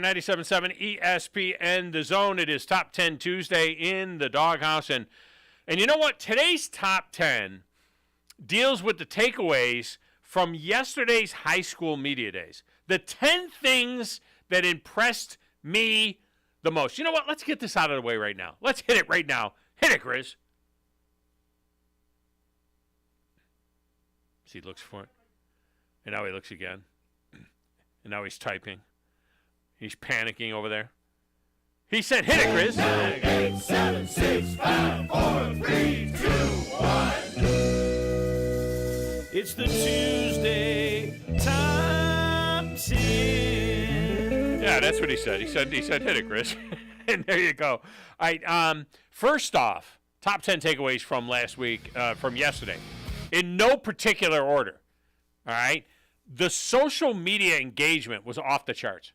97.7 ESPN The Zone. It is Top 10 Tuesday in the Doghouse. And you know what? Today's Top 10 deals with the takeaways from yesterday's high school media days. The 10 things that impressed me the most. You know what? Let's get this out of the way right now. Let's hit it right now. Hit it, Grizz. See, he looks for it. And now he looks again. And now he's typing. He's panicking over there. He said, hit it, Grizz. 9, 8, 7, 6, 5, 4, 3, 2, 1. It's the Tuesday Top 10. Yeah, that's what he said. He said, hit it, Grizz. And there you go. All right, first off, top 10 takeaways from last week, from yesterday. In no particular order. All right? The social media engagement was off the charts.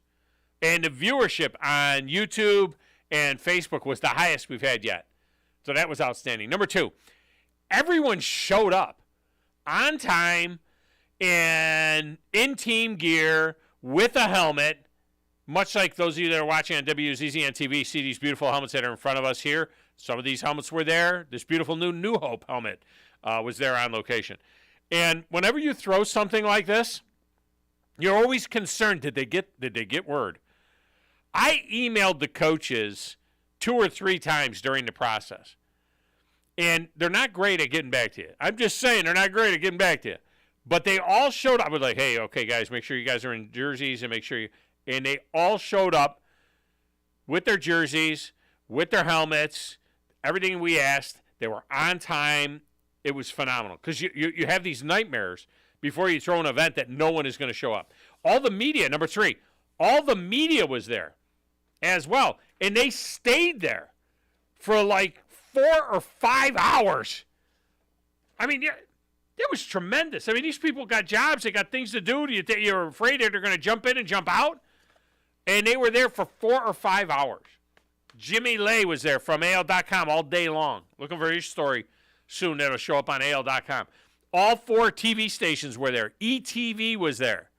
And the viewership on YouTube and Facebook was the highest we've had yet. So that was outstanding. Number 2, everyone showed up on time and in team gear with a helmet, much like those of you that are watching on WZZN TV see these beautiful helmets that are in front of us here. Some of these helmets were there. This beautiful New Hope helmet was there on location. And whenever you throw something like this, you're always concerned, did they get word? I emailed the coaches 2 or 3 times during the process. And they're not great at getting back to you. I'm just saying they're not great at getting back to you. But they all showed up. I was like, hey, okay, guys, make sure you guys are in jerseys and make sure you. And they all showed up with their jerseys, with their helmets, everything we asked. They were on time. It was phenomenal. Because you have these nightmares before you throw an event that no one is going to show up. All the media, number 3, all the media was there as well. And they stayed there for like 4 or 5 hours. I mean, it was tremendous. I mean, these people got jobs. They got things to do. You're afraid that they're going to jump in and jump out. And they were there for 4 or 5 hours. Jimmy Lay was there from AL.com all day long. Looking for his story soon. That'll show up on AL.com. All 4 TV stations were there. ETV was there.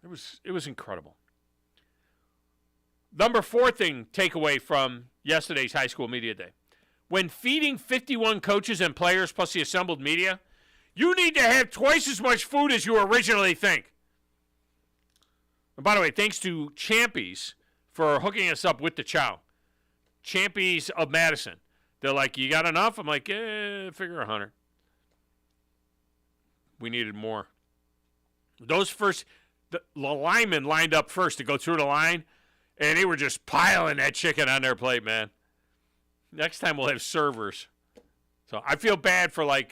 It was incredible. Number 4 thing, takeaway from yesterday's high school media day. When feeding 51 coaches and players plus the assembled media, you need to have twice as much food as you originally think. And by the way, thanks to Champies for hooking us up with the chow. Champies of Madison. They're like, you got enough? I'm like, figure 100. We needed more. Those first, the linemen lined up first to go through the line, and they were just piling that chicken on their plate, man. Next time we'll have servers. So I feel bad for, I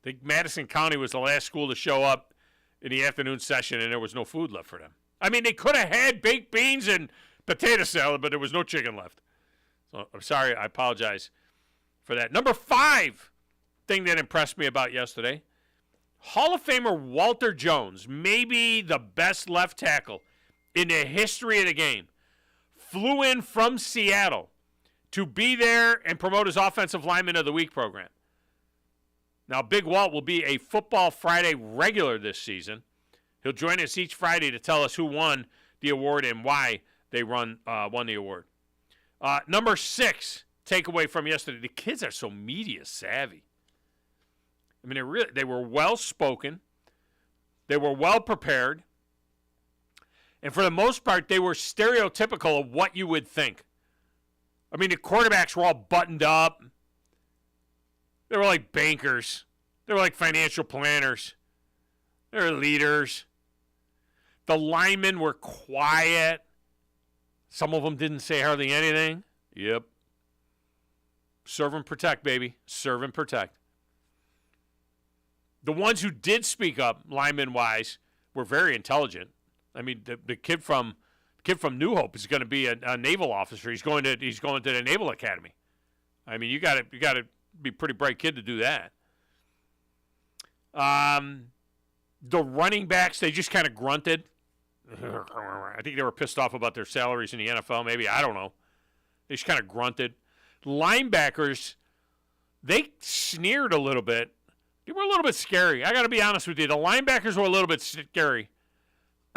think Madison County was the last school to show up in the afternoon session, and there was no food left for them. I mean, they could have had baked beans and potato salad, but there was no chicken left. So I'm sorry. I apologize for that. Number 5 thing that impressed me about yesterday, Hall of Famer Walter Jones, maybe the best left tackle in the history of the game, flew in from Seattle to be there and promote his Offensive Lineman of the Week program. Now, Big Walt will be a Football Friday regular this season. He'll join us each Friday to tell us who won the award and why they won the award. Number 6 takeaway from yesterday, the kids are so media savvy. I mean, they were well-spoken. They were well-prepared. And for the most part, they were stereotypical of what you would think. I mean, the quarterbacks were all buttoned up. They were like bankers. They were like financial planners. They were leaders. The linemen were quiet. Some of them didn't say hardly anything. Yep. Serve and protect, baby. Serve and protect. The ones who did speak up, lineman-wise, were very intelligent. I mean, the kid from New Hope is going to be a naval officer. He's going to the Naval Academy. I mean, you got to be a pretty bright kid to do that. The running backs, they just kind of grunted. I think they were pissed off about their salaries in the NFL, maybe. I don't know. They just kind of grunted. Linebackers, they sneered a little bit. They were a little bit scary. I got to be honest with you. The linebackers were a little bit scary.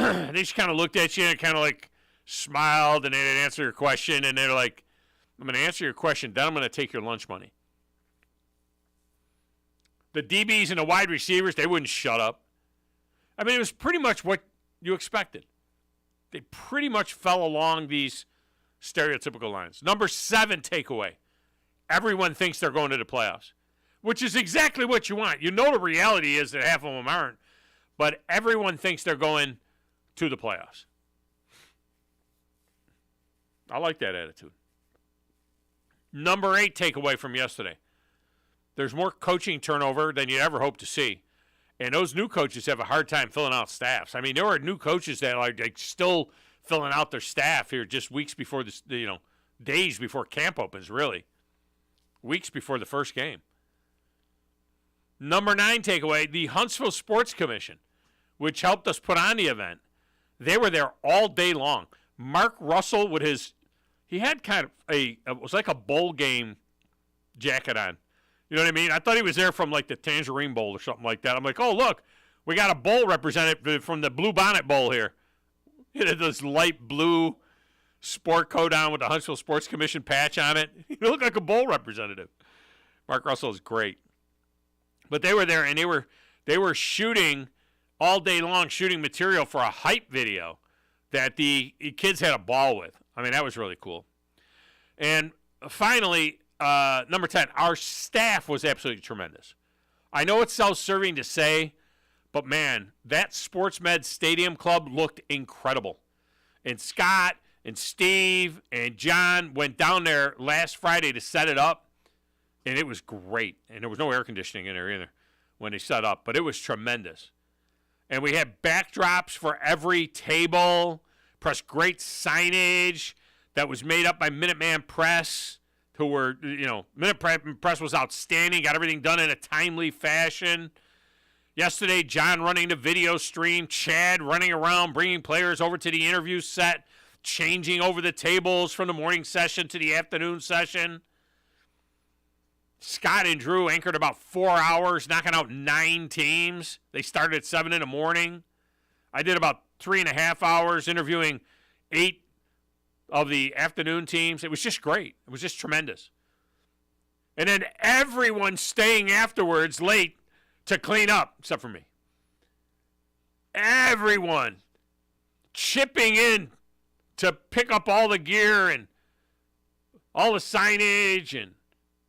they just kind of looked at you and kind of like smiled, and they didn't answer your question, and they're like, I'm going to answer your question, then I'm going to take your lunch money. The DBs and the wide receivers, they wouldn't shut up. I mean, it was pretty much what you expected. They pretty much fell along these stereotypical lines. Number 7 takeaway. Everyone thinks they're going to the playoffs, which is exactly what you want. You know the reality is that half of them aren't, but everyone thinks they're going to the playoffs. I like that attitude. Number 8 takeaway from yesterday. There's more coaching turnover than you ever hope to see. And those new coaches have a hard time filling out staffs. I mean, there are new coaches that are like still filling out their staff here just weeks before this, days before camp opens, really. Weeks before the first game. Number 9 takeaway, the Huntsville Sports Commission, which helped us put on the event. They were there all day long. Mark Russell he had kind of it was like a bowl game jacket on. You know what I mean? I thought he was there from like the Tangerine Bowl or something like that. I'm like, oh, look, we got a bowl representative from the Blue Bonnet Bowl here. He had this light blue sport coat on with the Huntsville Sports Commission patch on it. He looked like a bowl representative. Mark Russell is great. But they were there, and they were shooting all day long, shooting material for a hype video that the kids had a ball with. I mean, that was really cool. And finally, number 10, our staff was absolutely tremendous. I know it's self-serving to say, but man, that Sports Med Stadium Club looked incredible. And Scott and Steve and John went down there last Friday to set it up, and it was great. And there was no air conditioning in there either when they set up, but it was tremendous. And we had backdrops for every table, plus great signage that was made up by Minuteman Press, who were, Minuteman Press was outstanding, got everything done in a timely fashion. Yesterday, John running the video stream, Chad running around, bringing players over to the interview set, changing over the tables from the morning session to the afternoon session. Scott and Drew anchored about 4 hours, knocking out 9 teams. They started at 7 in the morning. I did about 3.5 hours interviewing 8 of the afternoon teams. It was just great. It was just tremendous. And then everyone staying afterwards late to clean up, except for me. Everyone chipping in to pick up all the gear and all the signage and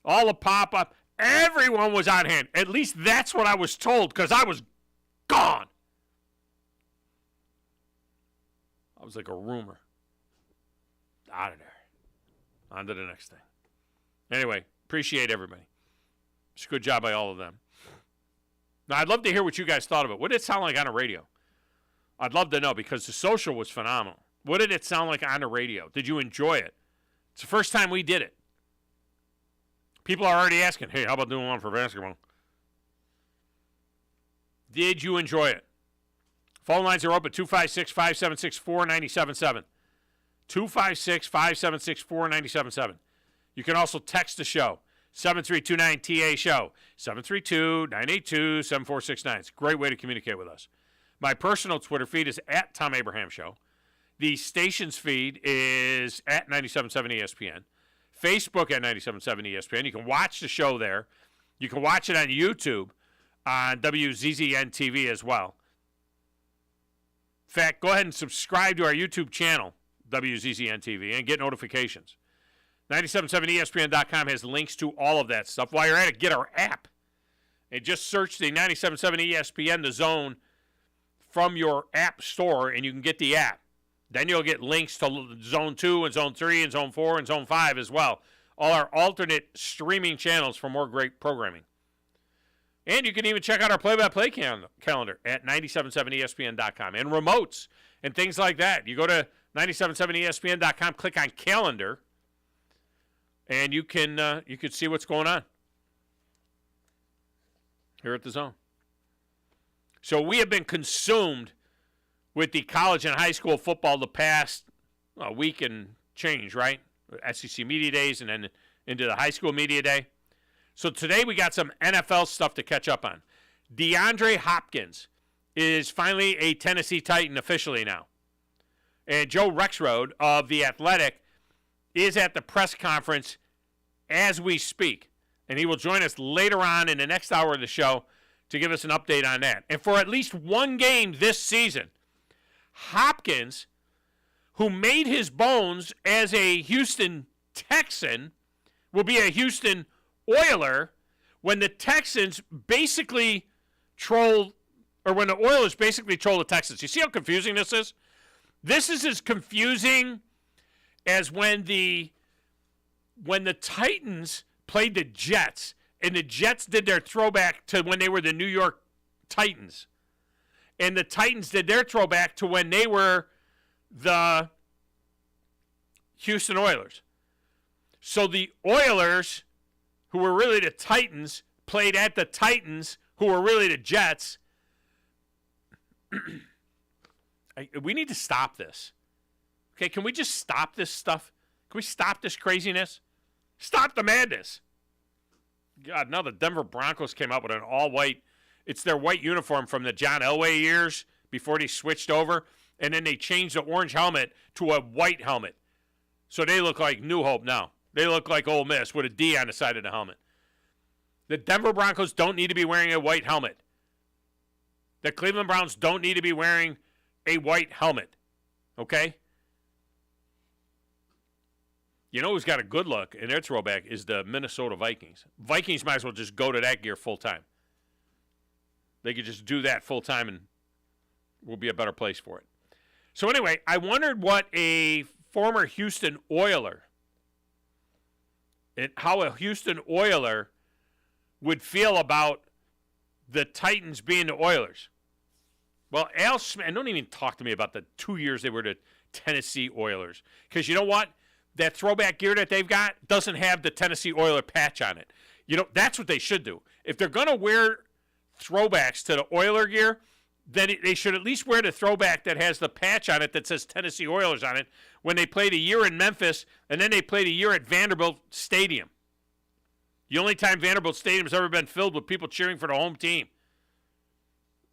all the pop-up. Everyone was on hand. At least that's what I was told, because I was gone. I was like a rumor. Out of there. On to the next thing. Anyway, appreciate everybody. It's a good job by all of them. Now, I'd love to hear what you guys thought of it. What did it sound like on the radio? I'd love to know, because the social was phenomenal. What did it sound like on the radio? Did you enjoy it? It's the first time we did it. People are already asking, hey, how about doing one for basketball? Did you enjoy it? Phone lines are open, 256-576-4977. 256-576-4977. You can also text the show, 732-9TA-SHOW, 732-982-7469. It's a great way to communicate with us. My personal Twitter feed is at Thom Abraham Show. The station's feed is at 97.7 ESPN. Facebook at 97.7 ESPN. You can watch the show there. You can watch it on YouTube on WZZN TV as well. In fact, go ahead and subscribe to our YouTube channel, WZZN TV, and get notifications. 97.7ESPN.com has links to all of that stuff. While you're at it, get our app. And just search the 97.7 ESPN, the Zone, from your app store, and you can get the app. Then you'll get links to Zone 2 and Zone 3 and Zone 4 and Zone 5 as well. All our alternate streaming channels for more great programming. And you can even check out our play-by-play calendar at 97.7ESPN.com. And remotes and things like that. You go to 97.7ESPN.com, click on calendar, and you can see what's going on here at the Zone. So we have been consumed with the college and high school football the past week and change, right? SEC Media Days and then into the high school Media Day. So today we got some NFL stuff to catch up on. DeAndre Hopkins is finally a Tennessee Titan officially now. And Joe Rexrode of The Athletic is at the press conference as we speak. And he will join us later on in the next hour of the show to give us an update on that. And for at least one game this season, Hopkins, who made his bones as a Houston Texan, will be a Houston Oiler when the Texans basically troll, or when the Oilers basically troll the Texans. You see how confusing this is? This is as confusing as when the Titans played the Jets, and the Jets did their throwback to when they were the New York Titans. And the Titans did their throwback to when they were the Houston Oilers. So the Oilers, who were really the Titans, played at the Titans, who were really the Jets. We need to stop this. Okay, can we just stop this stuff? Can we stop this craziness? Stop the madness. God, now the Denver Broncos came out with an all-white. It's their white uniform from the John Elway years before they switched over, and then they changed the orange helmet to a white helmet. So they look like New Hope now. They look like Ole Miss with a D on the side of the helmet. The Denver Broncos don't need to be wearing a white helmet. The Cleveland Browns don't need to be wearing a white helmet. Okay? You know who's got a good look in their throwback is the Minnesota Vikings. Vikings might as well just go to that gear full time. They could just do that full time and we'll be a better place for it. So anyway, I wondered what a former Houston Oiler, and how a Houston Oiler would feel about the Titans being the Oilers. Well, Al Smith, and don't even talk to me about the 2 years they were the Tennessee Oilers. Because you know what? That throwback gear that they've got doesn't have the Tennessee Oiler patch on it. You know, that's what they should do. If they're going to wear throwbacks to the Oiler gear, then they should at least wear the throwback that has the patch on it that says Tennessee Oilers on it when they played a year in Memphis and then they played a year at Vanderbilt Stadium. The only time Vanderbilt Stadium has ever been filled with people cheering for the home team,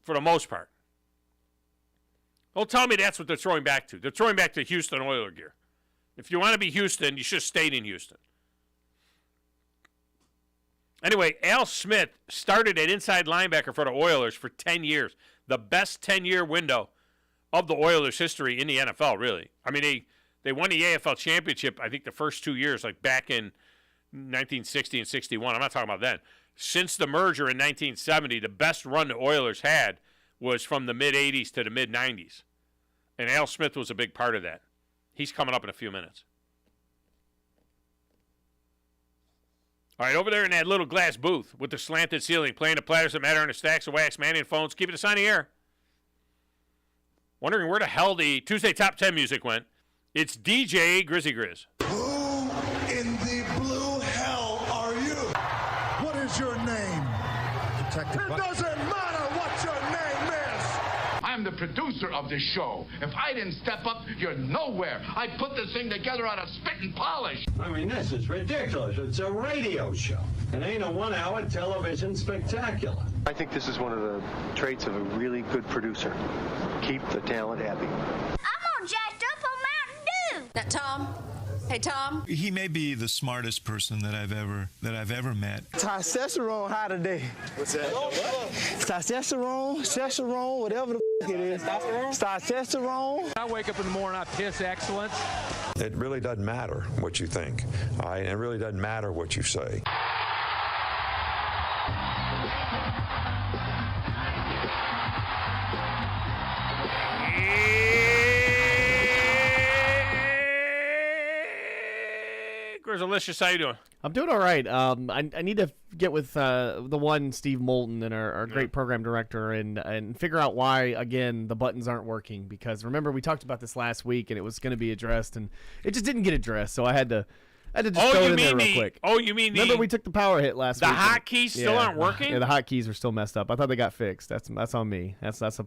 for the most part. Don't tell me that's what they're throwing back to. They're throwing back to Houston Oiler gear. If you want to be Houston, you should have stayed in Houston. Anyway, Al Smith started at inside linebacker for the Oilers for 10 years. The best 10-year window of the Oilers' history in the NFL, really. I mean, they won the AFL championship, I think, the first 2 years, like back in 1960 and 61. I'm not talking about then. Since the merger in 1970, the best run the Oilers had was from the mid-'80s to the mid-'90s. And Al Smith was a big part of that. He's coming up in a few minutes. All right, over there in that little glass booth with the slanted ceiling, playing the platters that matter and the stacks of wax, Manny and phones, keeping us on the air. Wondering where the hell the Tuesday Top 10 music went. It's DJ Grizzy Grizz. Who in the blue hell are you? What is your name? Detective. It doesn't matter what your name is. I'm the producer of this show. If I didn't step up, you're nowhere. I put this thing together out of spit and polish. I mean, this is ridiculous. It's a radio show. It ain't a one-hour television spectacular. I think this is one of the traits of a really good producer. Keep the talent happy. I'm all jacked up on Mountain Dew. Now, Tom. Hey, Tom. He may be the smartest person that I've ever met. Testosterone high today. What's that? Testosterone, whatever the it is. Testosterone. I wake up in the morning, I piss excellence. It really doesn't matter what you think. All right? It really doesn't matter what you say. Delicious, how you doing? I'm doing all right. I need to get with the one Steve Moulton and our great program director and figure out why, again, the buttons aren't working. Because remember, we talked about this last week and it was going to be addressed and it just didn't get addressed. So I had to just throw it in there real quick. Oh, you mean remember we took the power hit last week? The hotkeys still aren't working? Yeah, the hotkeys are still messed up. I thought they got fixed. That's on me. That's. So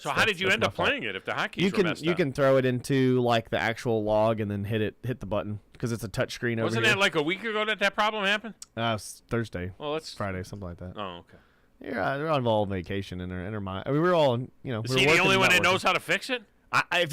how did you end up playing it if the hotkeys were messed up? You can throw it into like the actual log and then hit the button because it's a touch screen over here. Wasn't that like a week ago that problem happened? It was Thursday. Well, it's Friday, something like that. Oh, okay. They're on all vacation in her mind. I mean, we're all, we're Is he the only one that knows how to fix it? If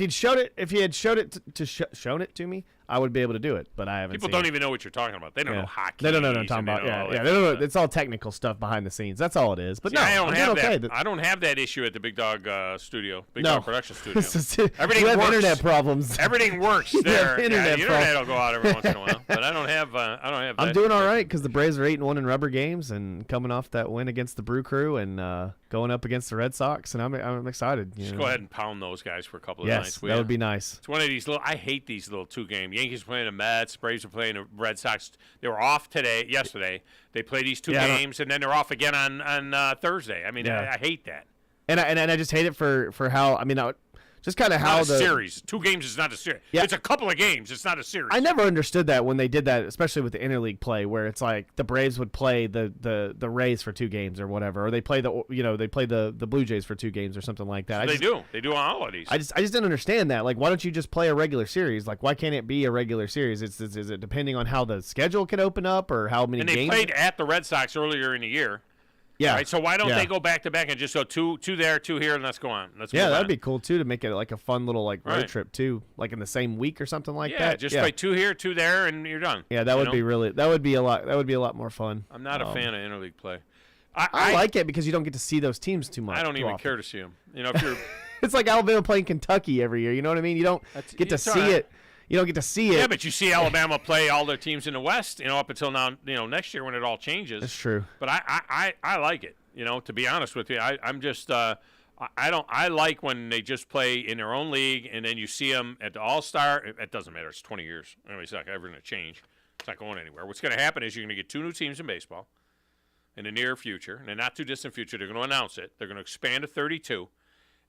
he had showed it shown it to me, I would be able to do it. But I haven't. People seen don't it. even know what you're talking about. They don't know hockey. They don't know what I'm talking about. Yeah. They don't know. It's all technical stuff behind the scenes. That's all it is. But See, I don't have okay. that. I don't have that issue at the Big Dog Studio, Dog Production Studio. Everything we have works. internet problems. Everything works there. The internet will go out every once in a while, but I don't have. I'm doing all right because the Braves are 8-1 in rubber games and coming off that win against the Brew Crew and going up against the Red Sox, and I'm excited. Just go ahead and pound those guys for a couple of nights. Yes, that would be nice. It's one of these little. I hate these little 2-game. Yankees are playing the Mets. Braves are playing the Red Sox. They were off yesterday. They play these 2 games, and then they're off again on Thursday. I mean, I hate that. And I just hate it for how. I mean, just kind of how the series. 2 games is not a series. Yeah. It's a couple of games. It's not a series. I never understood that when they did that, especially with the interleague play, where it's like the Braves would play the Rays for 2 games or whatever, or they play the Blue Jays for 2 games or something like that. So they do on all of these. I just didn't understand that. Like, why don't you just play a regular series? Like, why can't it be a regular series? Is it depending on how the schedule can open up or how many? And they games? played at the Red Sox earlier in the year. Yeah. Right. So why don't they go back to back and just go two there, 2 here, and let's go on. That'd be cool too to make it like a fun little road trip too, like in the same week or something like that. Yeah, just play 2 here, 2 there, and you're done. Yeah, that would be a lot more fun. I'm not a fan of interleague play. I like it because you don't get to see those teams too much. I don't even care to see them. If you're, it's like Alabama playing Kentucky every year. You know what I mean? You don't get to see it. You don't get to see it. Yeah, but you see Alabama play all their teams in the West. Up until now. Next year when it all changes. That's true. But I like it. To be honest with you, I'm just I like when they just play in their own league and then you see them at the All-Star. It doesn't matter. It's 20 years. Anyway, it's not ever going to change. It's not going anywhere. What's going to happen is you're going to get 2 new teams in baseball in the near future, in the not too distant future. They're going to announce it. They're going to expand to 32.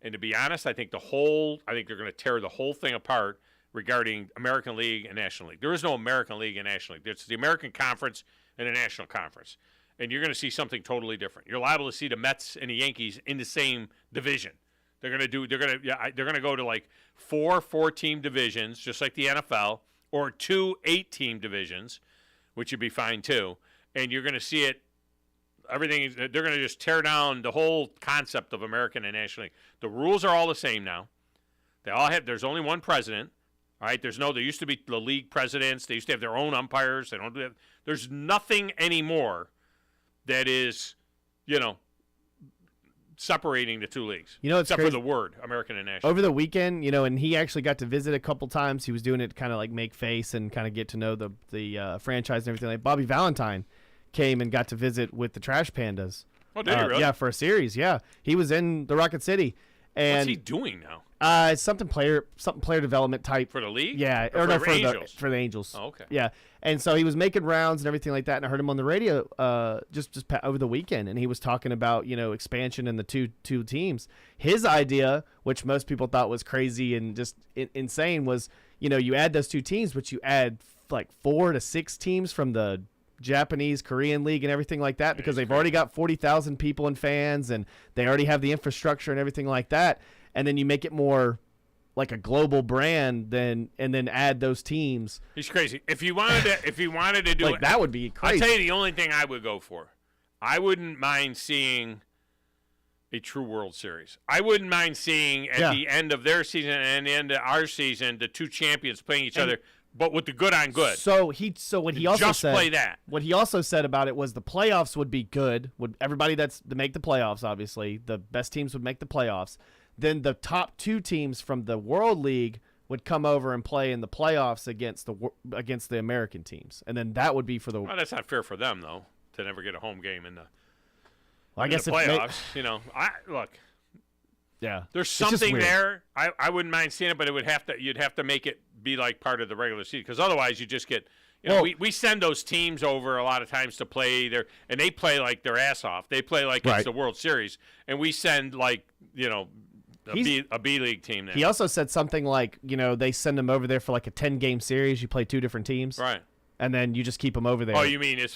And to be honest, I think they're going to tear the whole thing apart regarding American League and National League. There is no American League and National League. It's the American Conference and the National Conference. And you're going to see something totally different. You're liable to see the Mets and the Yankees in the same division. They're going to go to like 4 4-team divisions, just like the NFL, or 2 8-team divisions, which would be fine too. And you're going to see it. They're going to just tear down the whole concept of American and National League. The rules are all the same now. There's only one president. All right, there used to be the league presidents. They used to have their own umpires. They don't do that. There's nothing anymore that is, separating the 2 leagues. Except for the word American and National. Over the weekend, and he actually got to visit a couple times. He was doing it kind of like make face and kind of get to know the franchise and everything. Like Bobby Valentine came and got to visit with the Trash Pandas. Oh, did he really? Yeah, for a series. Yeah, he was in the Rocket City. And what's he doing now? It's something player development type for the league. Yeah, for the Angels. Oh, okay. Yeah, and so he was making rounds and everything like that, and I heard him on the radio just over the weekend, and he was talking about expansion in the two teams. His idea, which most people thought was crazy and just insane, was you add those 2 teams, but you add like 4 to 6 teams from the Japanese, Korean league and everything like that because they've already got 40,000 people and fans, and they already have the infrastructure and everything like that. And then you make it more like a global brand, and then add those teams. He's crazy. If you wanted to do like it, that would be crazy. I'll tell you the only thing I would go for. I wouldn't mind seeing a true World Series. I wouldn't mind seeing at the end of their season and the end of our season the 2 champions playing each other. But with the good on good. So what he also just said, play that. What he also said about it was the playoffs would be good. Would everybody that's to make the playoffs? Obviously, the best teams would make the playoffs. Then the top 2 teams from the World League would come over and play in the playoffs against the American teams, and then that would be for the. Well, that's not fair for them though to never get a home game in the. Well, I guess the playoffs. Look. Yeah, there's something there. I wouldn't mind seeing it, but you'd have to make it be like part of the regular season because otherwise you just get. We send those teams over a lot of times to play there, and they play like their ass off. They play like it's the World Series, and we send like a B League team there. He also said something like they send them over there for like a 10-game series. You play 2 different teams, right? And then you just keep them over there. Oh, you mean if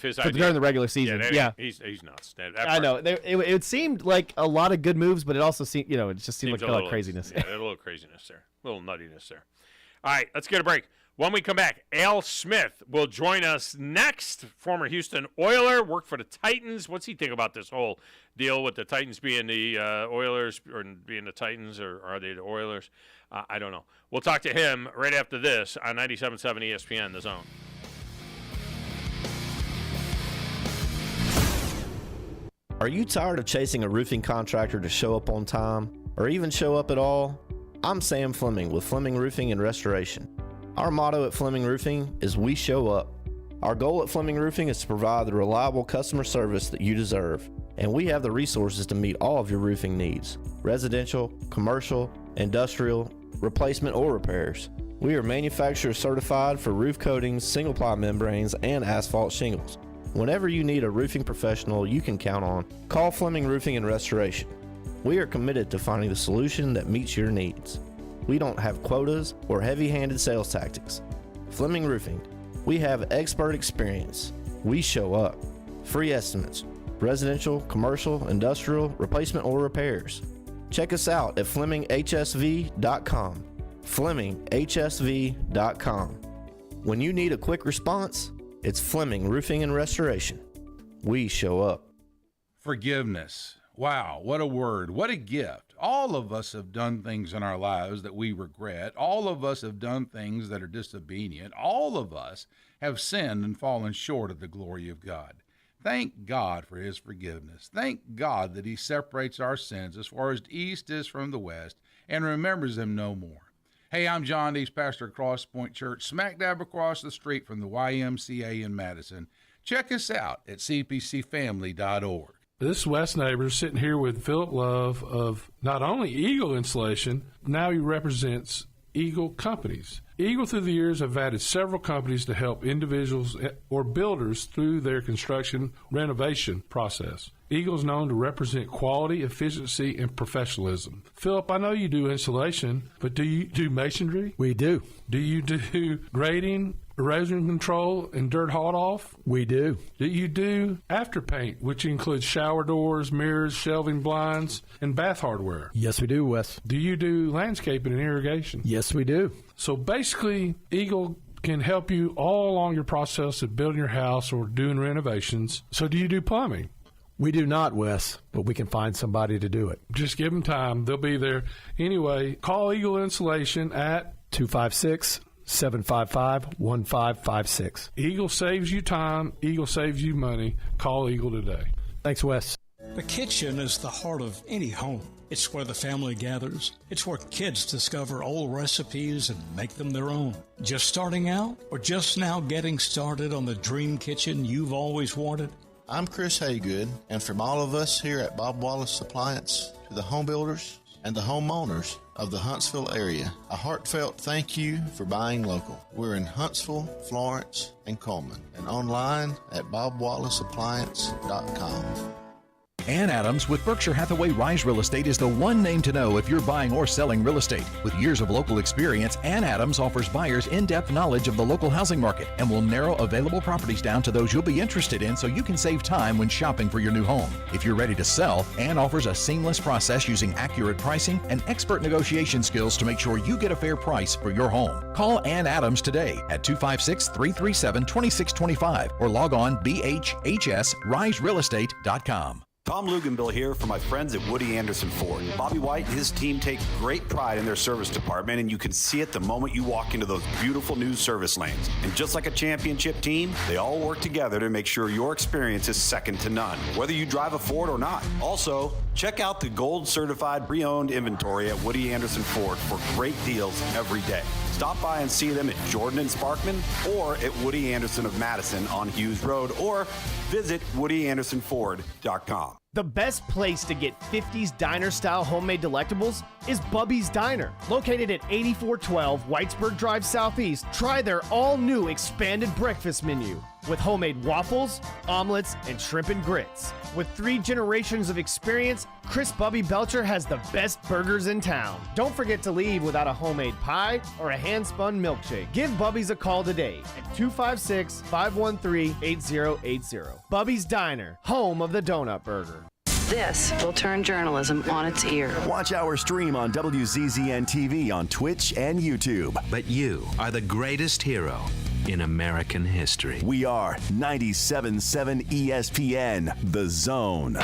his idea during the regular season? Yeah, he's nuts. I know. It seemed like a lot of good moves, but it also seemed it just seemed like a lot of craziness. Yeah, a little craziness there, a little nuttiness there. All right, let's get a break. When we come back, Al Smith will join us next. Former Houston Oiler, worked for the Titans. What's he think about this whole deal with the Titans being the Oilers or being the Titans, or are they the Oilers? I don't know. We'll talk to him right after this on 97.7 ESPN, The Zone. Are you tired of chasing a roofing contractor to show up on time or even show up at all? I'm Sam Fleming with Fleming Roofing and Restoration. Our motto at Fleming Roofing is we show up. Our goal at Fleming Roofing is to provide the reliable customer service that you deserve, and we have the resources to meet all of your roofing needs: residential, commercial, industrial, replacement, or repairs. We are manufacturer certified for roof coatings, single-ply membranes, and asphalt shingles. Whenever you need a roofing professional you can count on, call Fleming Roofing and Restoration. We are committed to finding the solution that meets your needs. We don't have quotas or heavy-handed sales tactics. Fleming Roofing, we have expert experience. We show up. Free estimates, residential, commercial, industrial, replacement, or repairs. Check us out at FlemingHSV.com. FlemingHSV.com. When you need a quick response, it's Fleming Roofing and Restoration. We show up. Forgiveness. Wow, what a word. What a gift. All of us have done things in our lives that we regret. All of us have done things that are disobedient. All of us have sinned and fallen short of the glory of God. Thank God for his forgiveness. Thank God that he separates our sins as far as the east is from the west and remembers them no more. Hey, I'm John Dees, pastor at Cross Point Church, smack dab across the street from the YMCA in Madison. Check us out at cpcfamily.org. This is Wes Neighbors sitting here with Philip Love of not only Eagle Insulation, now he represents Eagle Companies. Eagle through the years have added several companies to help individuals or builders through their construction renovation process. Eagle is known to represent quality, efficiency, and professionalism. Philip, I know you do insulation, but do you do masonry? We do. Do you do grading, erosion control, and dirt hauled off? We do. Do you do after paint, which includes shower doors, mirrors, shelving blinds, and bath hardware? Yes, we do, Wes. Do you do landscaping and irrigation? Yes, we do. So basically, Eagle can help you all along your process of building your house or doing renovations. So do you do plumbing? We do not, Wes, but we can find somebody to do it. Just give them time. They'll be there. Anyway, call Eagle Insulation at 256-755-1556. Eagle saves you time. Eagle saves you money. Call Eagle today. Thanks, Wes. The kitchen is the heart of any home. It's where the family gathers. It's where kids discover old recipes and make them their own. Just starting out or just now getting started on the dream kitchen you've always wanted? I'm Chris Haygood, and from all of us here at Bob Wallace Appliance to the home builders and the homeowners of the Huntsville area, a heartfelt thank you for buying local. We're in Huntsville, Florence, and Coleman, and online at bobwallaceappliance.com. Ann Adams with Berkshire Hathaway Rise Real Estate is the one name to know if you're buying or selling real estate. With years of local experience, Ann Adams offers buyers in-depth knowledge of the local housing market and will narrow available properties down to those you'll be interested in so you can save time when shopping for your new home. If you're ready to sell, Ann offers a seamless process using accurate pricing and expert negotiation skills to make sure you get a fair price for your home. Call Ann Adams today at 256-337-2625 or log on bhhsriserealestate.com. Tom Luganville here for my friends at Woody Anderson Ford. Bobby White and his team take great pride in their service department, and you can see it the moment you walk into those beautiful new service lanes. And just like a championship team, they all work together to make sure your experience is second to none, whether you drive a Ford or not. Also, check out the gold certified pre-owned inventory at Woody Anderson Ford for great deals every day. Stop by and see them at Jordan and Sparkman or at Woody Anderson of Madison on Hughes Road, or visit WoodyAndersonFord.com. The best place to get 50s diner-style homemade delectables is Bubby's Diner. Located at 8412 Whitesburg Drive Southeast, try their all-new expanded breakfast menu with homemade waffles, omelets, and shrimp and grits. With 3 generations of experience, Chris Bubby Belcher has the best burgers in town. Don't forget to leave without a homemade pie or a hand-spun milkshake. Give Bubby's a call today at 256-513-8080. Bubby's Diner, home of the donut burger. This will turn journalism on its ear. Watch our stream on WZZN TV on Twitch and YouTube. But you are the greatest hero in American history. We are 97.7 ESPN, The Zone.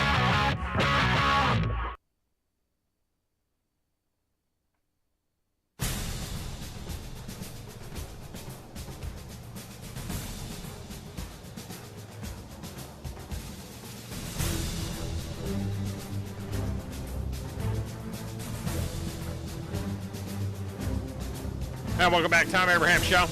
And welcome back, Tom Abraham Show.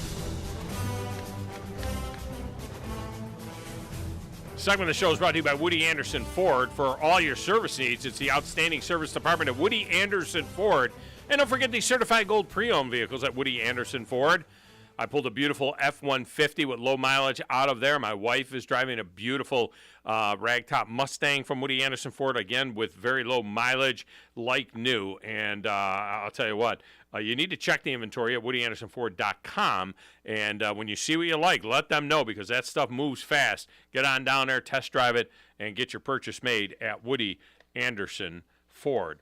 Segment of the show is brought to you by Woody Anderson Ford. For all your service needs, it's the outstanding service department of Woody Anderson Ford. And don't forget the certified gold pre-owned vehicles at Woody Anderson Ford. I pulled a beautiful F-150 with low mileage out of there. My wife is driving a beautiful ragtop Mustang from Woody Anderson Ford, again, with very low mileage, like new. And I'll tell you what, you need to check the inventory at WoodyAndersonFord.com. And when you see what you like, let them know, because that stuff moves fast. Get on down there, test drive it, and get your purchase made at Woody Anderson Ford.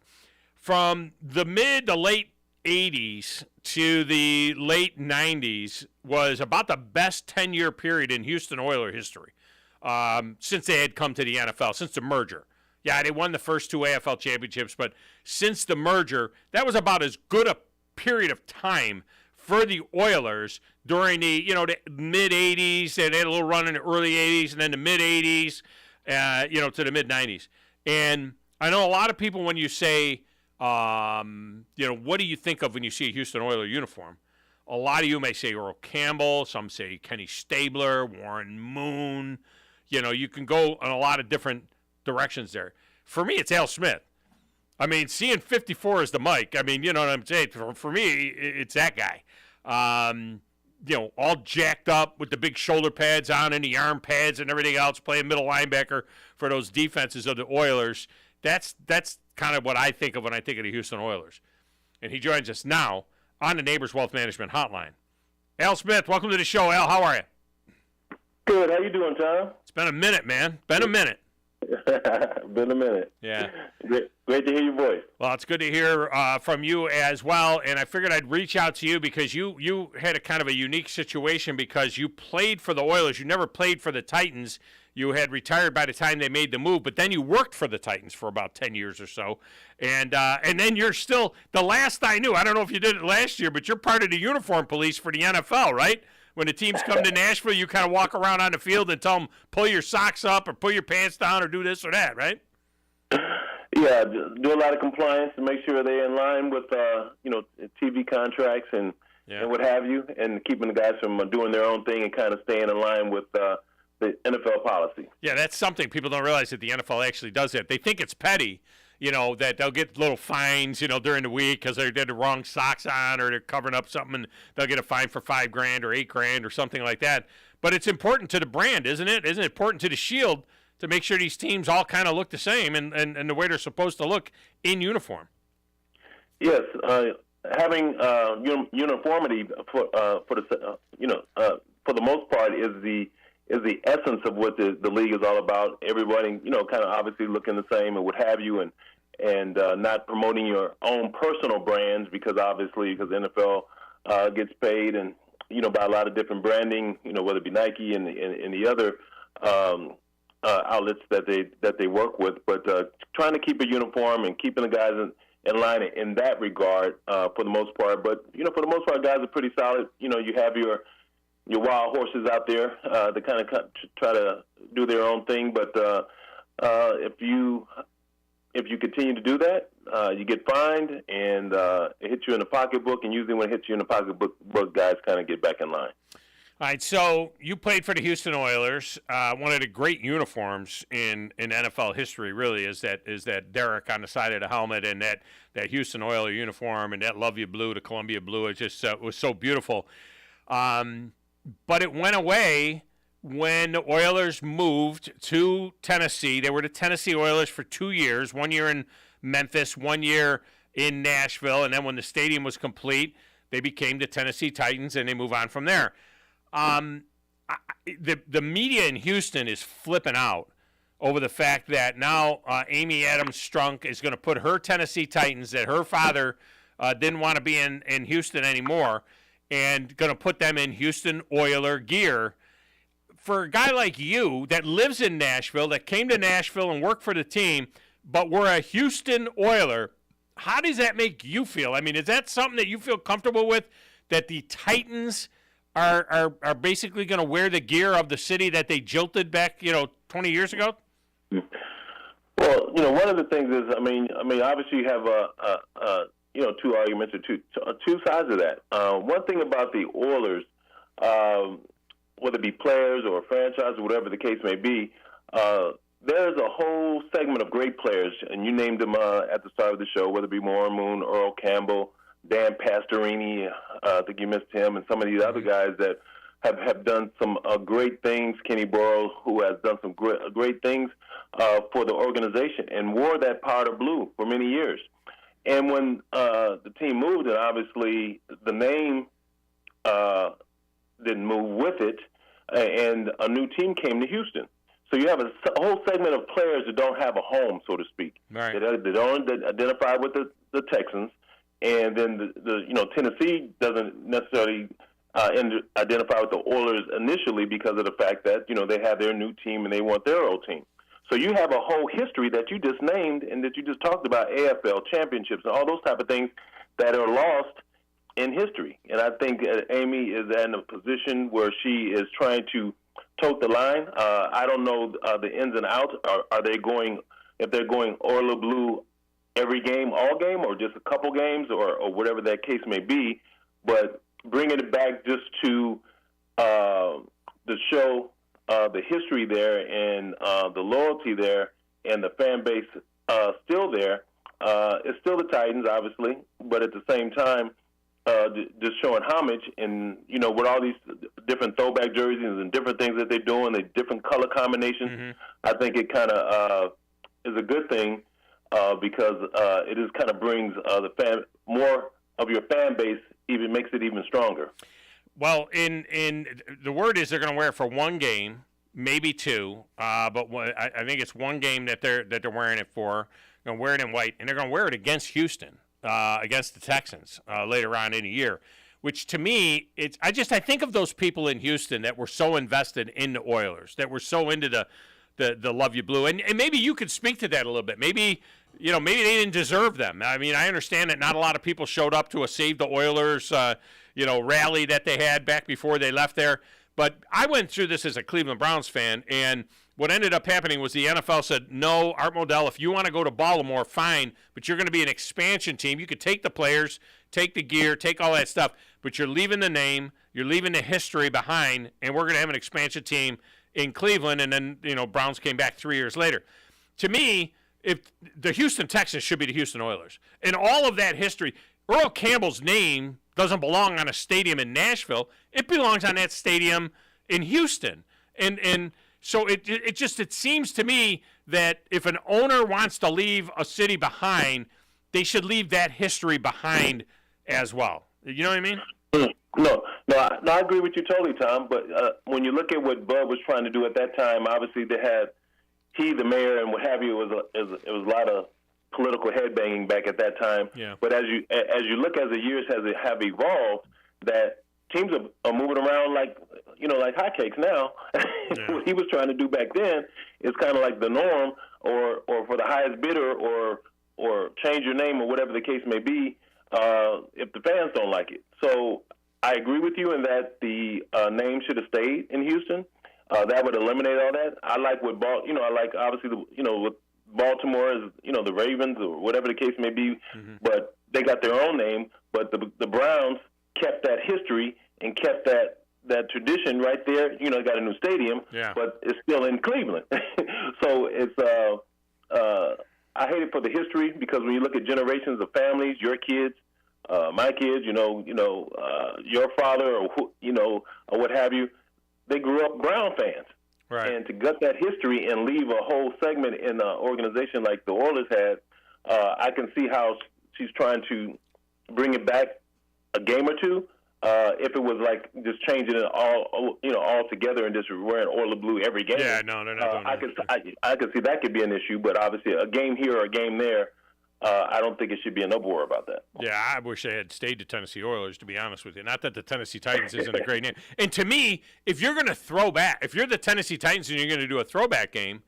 From the mid to late 80s to the late 90s was about the best 10-year period in Houston Oilers history since they had come to the NFL, since the merger. Yeah, they won the first 2 AFL championships, but since the merger, that was about as good a period of time for the Oilers during the the mid-'80s. They had a little run in the early 80s, and then the mid-'80s, to the mid-'90s. And I know a lot of people, when you say, what do you think of when you see a Houston Oilers uniform? A lot of you may say Earl Campbell. Some say Kenny Stabler, Warren Moon. You can go in a lot of different directions there. For me, it's Al Smith. I mean, seeing 54 as the mic, I mean, you know what I'm saying? For me, it's that guy. All jacked up with the big shoulder pads on and the arm pads and everything else, playing middle linebacker for those defenses of the Oilers. That's kind of what I think of when I think of the Houston Oilers. And he joins us now on the Neighbors Wealth Management Hotline. Al Smith, welcome to the show. Al, how are you? Good. How you doing, Tom? It's been a minute, man. Been a minute. Been a minute. Yeah. Great to hear your voice. Well, it's good to hear from you as well. And I figured I'd reach out to you because you had a kind of a unique situation, because you played for the Oilers. You never played for the Titans. You had retired by the time they made the move, but then you worked for the Titans for about 10 years or so. And then you're still, the last I knew, I don't know if you did it last year, but you're part of the uniform police for the NFL, right? When the teams come to Nashville, you kind of walk around on the field and tell them, pull your socks up or pull your pants down or do this or that, right? Yeah, do a lot of compliance to make sure they're in line with, TV contracts and what have you, and keeping the guys from doing their own thing and kind of staying in line with the NFL policy. Yeah, that's something people don't realize, that the NFL actually does that. They think it's petty, that they'll get little fines, during the week because they did the wrong socks on or they're covering up something, and they'll get a fine for $5,000 or $8,000 or something like that. But it's important to the brand, isn't it? Isn't it important to the Shield to make sure these teams all kind of look the same and the way they're supposed to look in uniform? Yes, having uniformity for the most part is the essence of what the league is all about. Everybody, kind of obviously looking the same and what have you, and not promoting your own personal brands, because the NFL gets paid and by a lot of different branding, whether it be Nike and the other outlets that they work with. But trying to keep a uniform and keeping the guys in line in that regard for the most part. But for the most part, guys are pretty solid. You have your wild horses out there that kind of try to do their own thing, but if you continue to do that, you get fined, and it hits you in the pocketbook. And usually, when it hits you in the pocketbook, guys kind of get back in line. All right, so you played for the Houston Oilers. One of the great uniforms in NFL history, really, is that Derek on the side of the helmet, and that Houston Oilers uniform, and that Love You Blue, the Columbia Blue. It just was so beautiful. But it went away when the Oilers moved to Tennessee. They were the Tennessee Oilers for 2 years, 1 year in Memphis, 1 year in Nashville, and then when the stadium was complete, they became the Tennessee Titans, and they move on from there. The media in Houston is flipping out over the fact that now Amy Adams Strunk is going to put her Tennessee Titans, that her father didn't want to be in Houston anymore, and going to put them in Houston Oiler gear. For a guy like you that lives in Nashville, that came to Nashville and worked for the team, but we're a Houston Oiler, how does that make you feel? I mean, is that something that you feel comfortable with, that the Titans are basically going to wear the gear of the city that they jilted back, 20 years ago? Well, one of the things is, I mean, obviously you have two arguments or two sides of that. One thing about the Oilers, whether it be players or franchise or whatever the case may be, there's a whole segment of great players, and you named them at the start of the show, whether it be Warren Moon, Earl Campbell, Dan Pastorini, I think you missed him, and some of these other guys that have done some great things. Kenny Burrows, who has done some great things for the organization and wore that powder blue for many years. And when the team moved, and obviously the name didn't move with it, and a new team came to Houston. So you have a whole segment of players that don't have a home, so to speak. Right. They don't identify with the Texans, and then Tennessee doesn't necessarily identify with the Oilers initially because of the fact that they have their new team and they want their old team. So you have a whole history that you just named and that you just talked about, AFL championships and all those type of things that are lost in history. And I think Amy is in a position where she is trying to tote the line. I don't know the ins and outs. Are they going, if they're going Oiler blue every game, all game, or just a couple games, or whatever that case may be, but bringing it back just to the show, the history there and the loyalty there and the fan base still there. It's still the Titans, obviously, but at the same time, just showing homage and, with all these different throwback jerseys and different things that they're doing, the different color combinations, I think it kind of is a good thing because it is kind of brings more of your fan base, even makes it even stronger. Well, in the word is they're going to wear it for one game, maybe two, but I think it's one game that they're wearing it for. They're going to wear it in white, and they're going to wear it against Houston, against the Texans later on in the year. Which to me, I think of those people in Houston that were so invested in the Oilers, that were so into the Love You Blue, and maybe you could speak to that a little bit. Maybe they didn't deserve them. I mean, I understand that not a lot of people showed up to a Save the Oilers rally that they had back before they left there. But I went through this as a Cleveland Browns fan, and what ended up happening was the NFL said, no, Art Modell, if you want to go to Baltimore, fine, but you're going to be an expansion team. You could take the players, take the gear, take all that stuff, but you're leaving the name, you're leaving the history behind, and we're going to have an expansion team in Cleveland. And then, Browns came back 3 years later. To me, if the Houston Texans should be the Houston Oilers. And all of that history, Earl Campbell's name doesn't belong on a stadium in Nashville. It belongs on that stadium in Houston. And so it seems to me that if an owner wants to leave a city behind, they should leave that history behind as well. You know what I mean? No, I agree with you totally, Tom. But when you look at what Bud was trying to do at that time, obviously they had the mayor, and what have you. It was a lot of political headbanging back at that time. Yeah. But as you look as the years have evolved, that teams are moving around like hotcakes now. Yeah. What he was trying to do back then is kind of like the norm, or for the highest bidder, or change your name or whatever the case may be, if the fans don't like it. So I agree with you in that the name should have stayed in Houston. That would eliminate all that. I like what I like obviously what Baltimore is, the Ravens or whatever the case may be, but they got their own name. But the Browns kept that history and kept that tradition right there. They got a new stadium, but it's still in Cleveland. So it's I hate it for the history, because when you look at generations of families, your kids, my kids, your father, or what have you, they grew up Brown fans. Right. And to gut that history and leave a whole segment in an organization like the Oilers had, I can see how she's trying to bring it back a game or two. If it was like just changing it all together and just wearing Oiler blue every game. Yeah, no, they're not doing that. I could see that could be an issue, but obviously a game here or a game there, I don't think it should be an uproar about that. Yeah, I wish they had stayed the Tennessee Oilers, to be honest with you. Not that the Tennessee Titans isn't a great name. And to me, if you're going to throw back, if you're the Tennessee Titans and you're going to do a throwback game,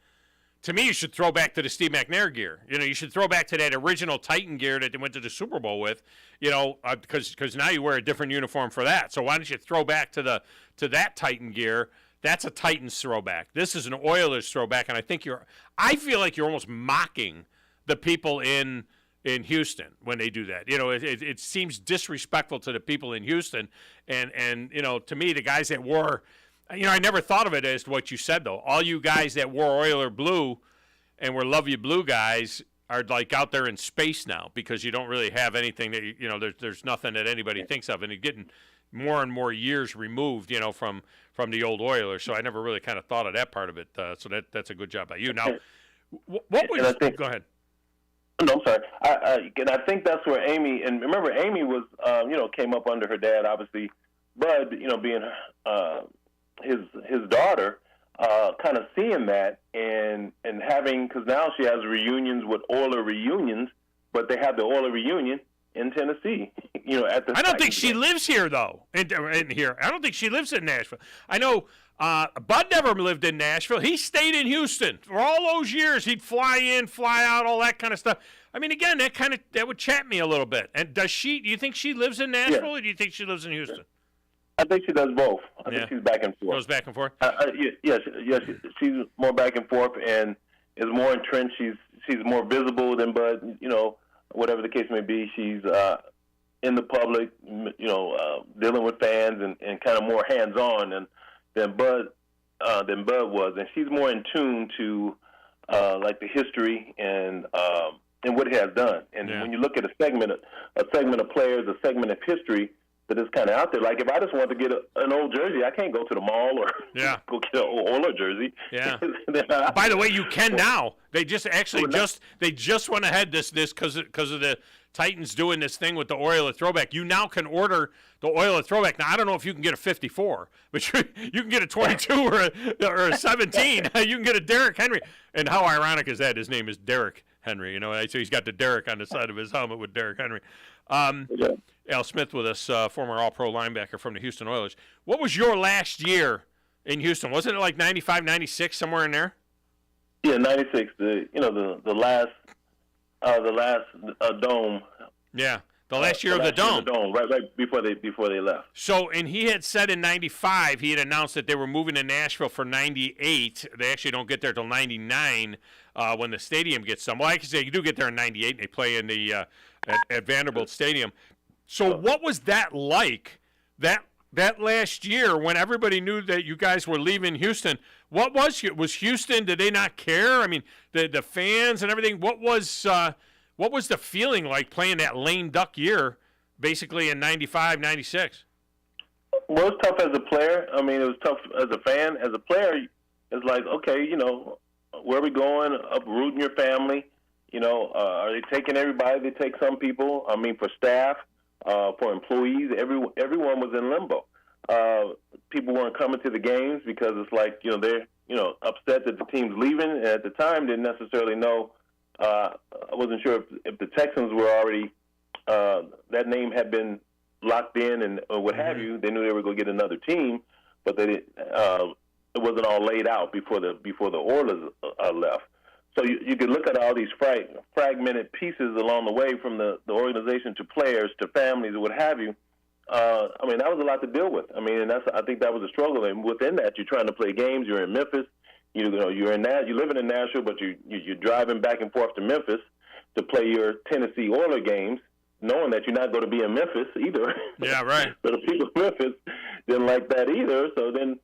to me, you should throw back to the Steve McNair gear. You should throw back to that original Titan gear that they went to the Super Bowl with. Because now you wear a different uniform for that. So why don't you throw back to that Titan gear? That's a Titans throwback. This is an Oilers throwback, and I feel like you're almost mocking the people in Houston when they do that. It seems disrespectful to the people in Houston, and to me, the guys that wore. I never thought of it as what you said, though. All you guys that wore Oiler blue and were Love You Blue guys are, like, out there in space now because you don't really have anything that, there's nothing that anybody thinks of. And you're getting more and more years removed, from the old Oilers. So I never really kind of thought of that part of it. So that's a good job by you. Now, what was – go ahead. No, I'm sorry. And I think that's where Amy – and remember, Amy was, came up under her dad, obviously. Bud, being his daughter, kind of seeing that and having, because now she has reunions with Oiler reunions, but they have the Oiler reunion in Tennessee. I don't think she lives here though. In here, I don't think she lives in Nashville. I know Bud never lived in Nashville. He stayed in Houston for all those years. He'd fly in, fly out, all that kind of stuff. I mean, again, that would chat me a little bit. And do you think she lives in Nashville, or do you think she lives in Houston? I think she does both. I think she's back and forth. Goes back and forth? Yes, she's more back and forth and is more entrenched. She's more visible than Bud, whatever the case may be. She's in the public, dealing with fans and kind of more hands-on than Bud was. And she's more in tune to, like, the history and what it has done. And when you look at a segment of players, a segment of history, that is kind of out there. Like, if I just want to get an old jersey, I can't go to the mall or go get an Oiler jersey. Yeah. By the way, you can now. They just went ahead this because of the Titans doing this thing with the Oiler throwback. You now can order the Oiler throwback. Now, I don't know if you can get a 54, but you can get a 22 or a 17. You can get a Derrick Henry. And how ironic is that? His name is Derrick Henry. So he's got the Derrick on the side of his helmet with Derrick Henry. Al Smith with us, former All-Pro linebacker from the Houston Oilers. What was your last year in Houston? Wasn't it like 95, 96, somewhere in there? Yeah, 96. The last dome. Yeah, the last year of the dome. Right before they left. So, and he had said in 95, he had announced that they were moving to Nashville for 98. They actually don't get there till 99 when the stadium gets done. Well, I can say you do get there in 98, and they play in the at Vanderbilt Stadium. So what was that like, that last year when everybody knew that you guys were leaving Houston? What was Houston? Did they not care? I mean, the fans and everything. What was the feeling like playing that lame duck year, basically in 95, 96? Well, it was tough as a player. I mean, it was tough as a fan. As a player, it's like, okay, where are we going? Uprooting your family. Are they taking everybody? They take some people. I mean, for staff. For employees, everyone was in limbo. People weren't coming to the games because it's like, they're, upset that the team's leaving. And at the time, didn't necessarily know. I wasn't sure if the Texans were already, that name had been locked in and or what have you. They knew they were going to get another team, but they didn't, it wasn't all laid out before the Oilers left. So you could look at all these fragmented pieces along the way, from the organization to players to families or what have you. I mean, that was a lot to deal with. I mean, and I think that was a struggle. And within that, you're trying to play games. You're in Memphis. You're living in Nashville, but you're driving back and forth to Memphis to play your Tennessee Oiler games, knowing that you're not going to be in Memphis either. Yeah, right. So the people in Memphis didn't like that either. So then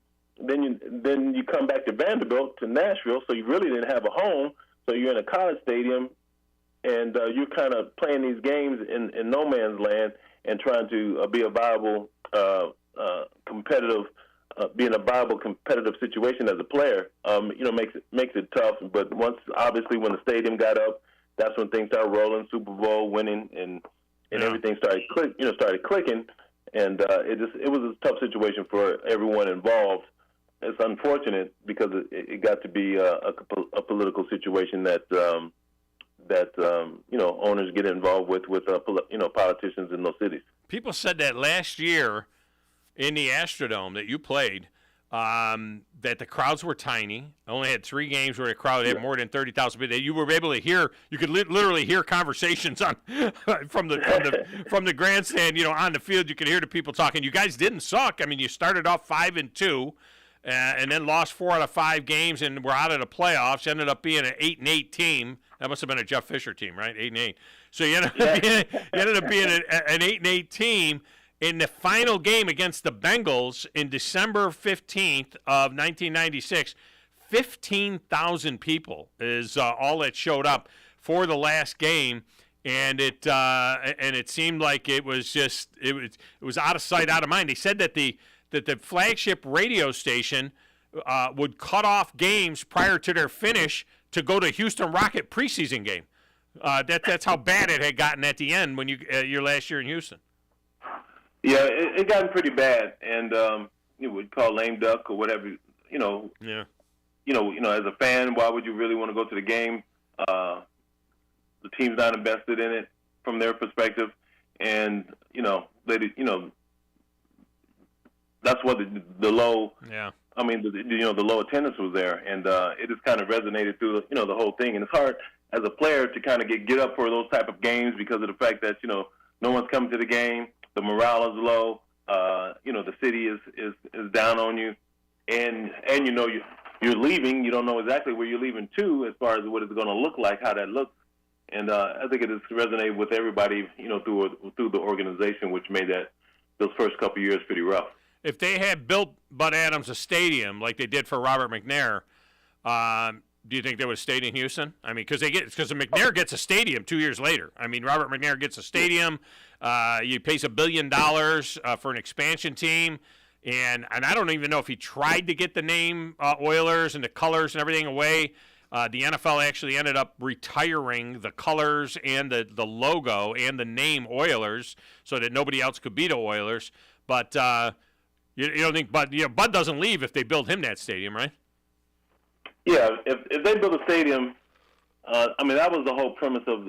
you come back to Vanderbilt, to Nashville, so you really didn't have a home. So you're in a college stadium, and you're kind of playing these games in no man's land and trying to be a viable competitive situation as a player. Makes it tough. But obviously when the stadium got up, that's when things started rolling. Super Bowl winning and everything started clicking. And it was a tough situation for everyone involved. It's unfortunate because it got to be a political situation that owners get involved with politicians in those cities. People said that last year in the Astrodome that you played, that the crowds were tiny. I only had 3 games where the crowd had more than 30,000 people. You were able to hear, you could literally hear conversations on from the grandstand, on the field. You could hear the people talking. You guys didn't suck. I mean, you started off 5-2, and then lost 4 out of 5 games, and were out of the playoffs. Ended up being an 8-8 team. That must have been a Jeff Fisher team, right? 8-8. So you ended up being an 8-8 team. In the final game against the Bengals in December 15th of 1996, 15,000 people is all that showed up for the last game, and it seemed like it was out of sight, out of mind. They said that the flagship radio station would cut off games prior to their finish to go to Houston Rocket preseason game. That's how bad it had gotten at the end when your last year in Houston. Yeah, it gotten pretty bad, and you would call lame duck or whatever. Yeah. As a fan, why would you really want to go to the game? The team's not invested in it from their perspective, and that's what the low. Yeah. I mean, the low attendance was there, and it just kind of resonated through the whole thing. And it's hard as a player to kind of get up for those type of games because of the fact that no one's coming to the game. The morale is low. The city is down on you, and you're leaving. You don't know exactly where you're leaving to, as far as what it's going to look like, how that looks. And I think it has resonated with everybody, through the organization, which made those first couple of years pretty rough. If they had built Bud Adams a stadium like they did for Robert McNair, do you think they would have stayed in Houston? I mean, because McNair gets a stadium 2 years later. I mean, Robert McNair gets a stadium. He pays $1 billion for an expansion team, and I don't even know if he tried to get the name Oilers and the colors and everything away. The NFL actually ended up retiring the colors and the logo and the name Oilers so that nobody else could be the Oilers. But you don't think Bud doesn't leave if they build him that stadium, right? Yeah, if they build a stadium, that was the whole premise of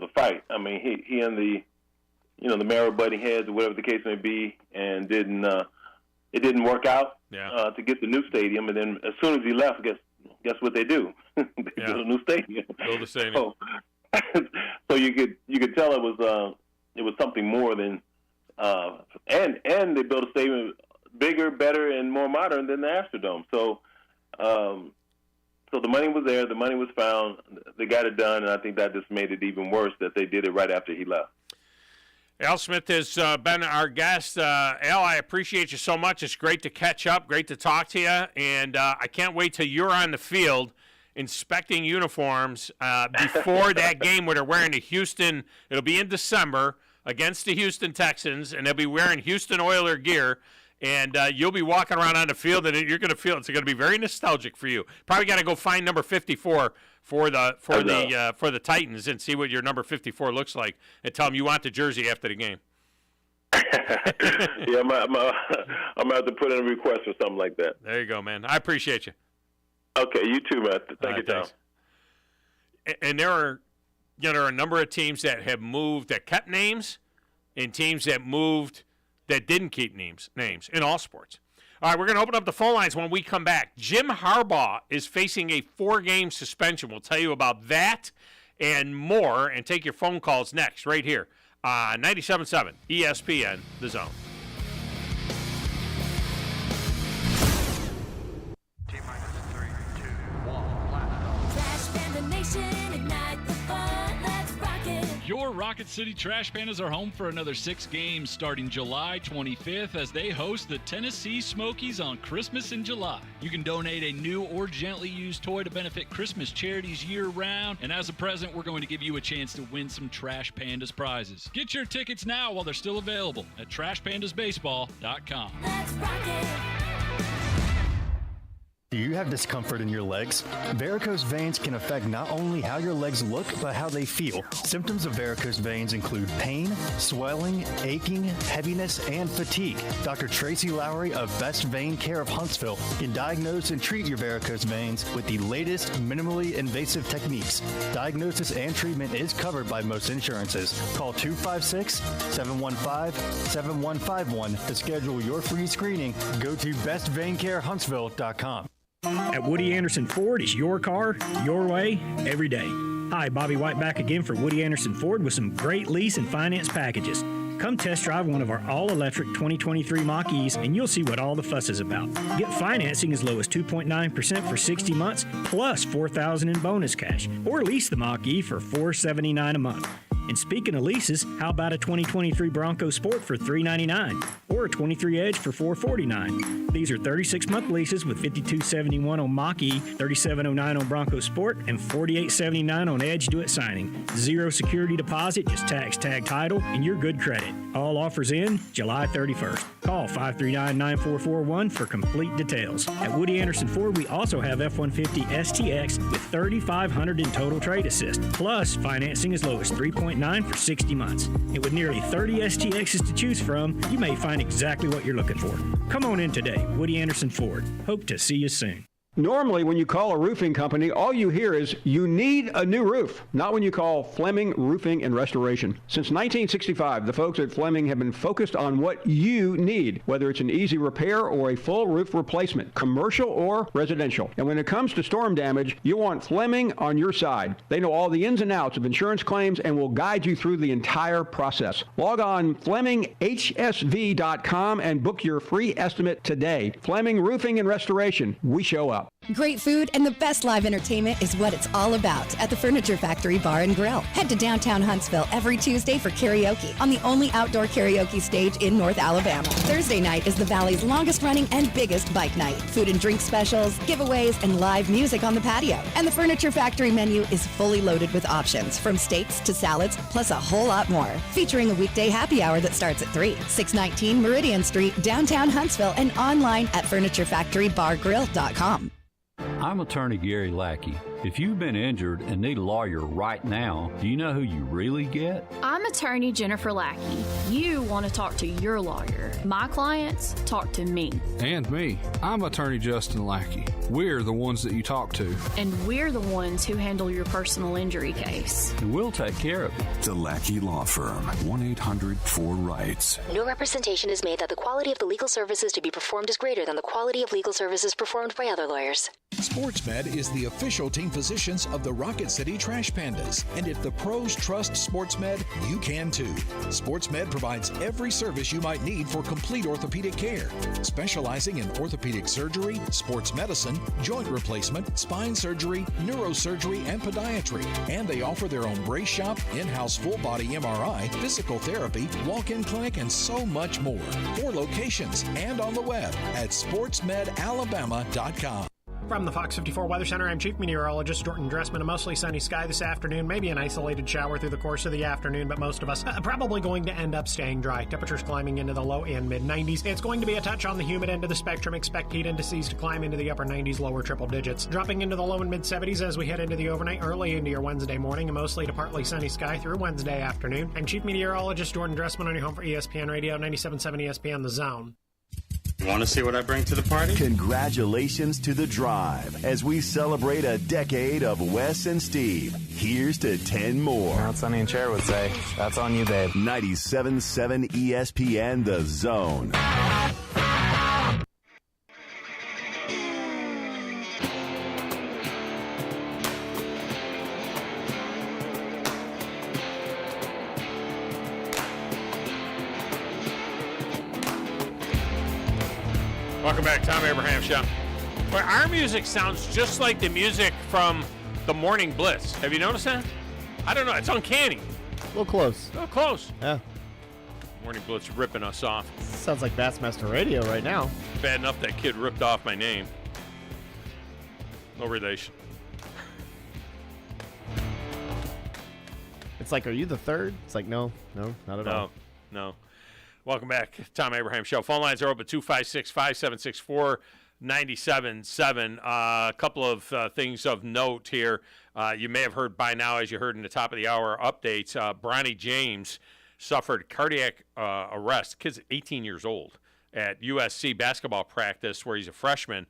the fight. I mean, he and the mayor were butting heads or whatever the case may be, and it didn't work out to get the new stadium. And then as soon as he left, guess what they do? They built a new stadium. Build a stadium. So you could tell it was something more than and they built a stadium bigger, better, and more modern than the Astrodome. So the money was there, the money was found, they got it done, and I think that just made it even worse that they did it right after he left. Al Smith has been our guest. Al, I appreciate you so much. It's great to catch up, great to talk to you, and I can't wait till you're on the field inspecting uniforms before that game where they're wearing the Houston. It'll be in December against the Houston Texans, and they'll be wearing Houston Oiler gear. And you'll be walking around on the field, and you're going to feel it's going to be very nostalgic for you. Probably got to go find number 54 for the Titans and see what your number 54 looks like, and tell them you want the jersey after the game. Yeah, I'm gonna have to put in a request or something like that. There you go, man. I appreciate you. Okay, you too, man. Thank you, Tom. And there are a number of teams that have moved that kept names, and teams that moved that didn't keep names in all sports. All right, we're going to open up the phone lines when we come back. Jim Harbaugh is facing a 4-game suspension. We'll tell you about that and more, and take your phone calls next right here on 97.7 ESPN, The Zone. Your Rocket City Trash Pandas are home for another 6 games starting July 25th as they host the Tennessee Smokies on Christmas in July. You can donate a new or gently used toy to benefit Christmas charities year-round, and as a present, we're going to give you a chance to win some Trash Pandas prizes. Get your tickets now while they're still available at TrashPandasBaseball.com. Let's rock it. Do you have discomfort in your legs? Varicose veins can affect not only how your legs look, but how they feel. Symptoms of varicose veins include pain, swelling, aching, heaviness, and fatigue. Dr. Tracy Lowry of Best Vein Care of Huntsville can diagnose and treat your varicose veins with the latest minimally invasive techniques. Diagnosis and treatment is covered by most insurances. Call 256-715-7151 to schedule your free screening. Go to bestveincarehuntsville.com. At Woody Anderson Ford, it's your car, your way, every day. Hi, Bobby White back again for Woody Anderson Ford with some great lease and finance packages. Come test drive one of our all-electric 2023 Mach-E's and you'll see what all the fuss is about. Get financing as low as 2.9% for 60 months plus $4,000 in bonus cash. Or lease the Mach-E for $479 a month. And speaking of leases, how about a 2023 Bronco Sport for $399 or a 23 Edge for $449? These are 36-month leases with $5,271 on Mach-E, $3,709 on Bronco Sport, and $4,879 on Edge Do-It signing. Zero security deposit, just tax tag title, and your good credit. All offers in July 31st. Call 539-9441 for complete details. At Woody Anderson Ford, we also have F-150 STX with $3,500 in total trade assist, plus financing as low as 3.9% for 60 months. And with nearly 30 STXs to choose from, you may find exactly what you're looking for. Come on in today. Woody Anderson Ford. Hope to see you soon. Normally, when you call a roofing company, all you hear is, you need a new roof. Not when you call Fleming Roofing and Restoration. Since 1965, the folks at Fleming have been focused on what you need, whether it's an easy repair or a full roof replacement, commercial or residential. And when it comes to storm damage, you want Fleming on your side. They know all the ins and outs of insurance claims and will guide you through the entire process. Log on FlemingHSV.com and book your free estimate today. Fleming Roofing and Restoration. We show up. Great food and the best live entertainment is what it's all about at the Furniture Factory Bar and Grill. Head to downtown Huntsville every Tuesday for karaoke on the only outdoor karaoke stage in North Alabama. Thursday night is the Valley's longest running and biggest bike night. Food and drink specials, giveaways, and live music on the patio. And the Furniture Factory menu is fully loaded with options from steaks to salads, plus a whole lot more. Featuring a weekday happy hour that starts at 3. 619 Meridian Street, downtown Huntsville, and online at FurnitureFactoryBarGrill.com. I'm attorney Gary Lackey. If you've been injured and need a lawyer right now, do you know who you really get? I'm attorney Jennifer Lackey. You want to talk to your lawyer. My clients talk to me. And me. I'm attorney Justin Lackey. We're the ones that you talk to. And we're the ones who handle your personal injury case. And we'll take care of it. The Lackey Law Firm. 1-800-4RIGHTS. No representation is made that the quality of the legal services to be performed is greater than the quality of legal services performed by other lawyers. SportsMed is the official team physicians of the Rocket City Trash Pandas. And if the pros trust SportsMed, you can too. SportsMed provides every service you might need for complete orthopedic care, specializing in orthopedic surgery, sports medicine, joint replacement, spine surgery, neurosurgery, and podiatry. And they offer their own brace shop, in-house full-body MRI, physical therapy, walk-in clinic, and so much more. 4 locations and on the web at sportsmedalabama.com. From the Fox 54 Weather Center, I'm Chief Meteorologist Jordan Dressman. A mostly sunny sky this afternoon, maybe an isolated shower through the course of the afternoon, but most of us probably going to end up staying dry. Temperatures climbing into the low and mid-90s. It's going to be a touch on the humid end of the spectrum. Expect heat indices to climb into the upper 90s, lower triple digits. Dropping into the low and mid-70s as we head into the overnight, early into your Wednesday morning, a mostly to partly sunny sky through Wednesday afternoon. I'm Chief Meteorologist Jordan Dressman on your home for ESPN Radio, 97.7 ESPN The Zone. You want to see what I bring to the party? Congratulations to The Drive as we celebrate a decade of Wes and Steve. Here's to 10 more. Now, Sonny and Cher would say, that's on you, babe. 97.7 ESPN The Zone. Welcome back, Thom Abraham Show. Well, our music sounds just like the music from the Morning Blitz. Have you noticed that? I don't know. It's uncanny. A little close. A little close. Yeah. Morning Blitz ripping us off. Sounds like Bassmaster Radio right now. Bad enough that kid ripped off my name. No relation. It's like, are you the third? It's like, no, not at all. No. Welcome back, Thom Abraham Show. Phone lines are open 256-5764. 97.7. A couple of things of note here. You may have heard by now, as you heard in the top of the hour updates, Bronny James suffered cardiac arrest. Kid's 18 years old at USC basketball practice where he's a freshman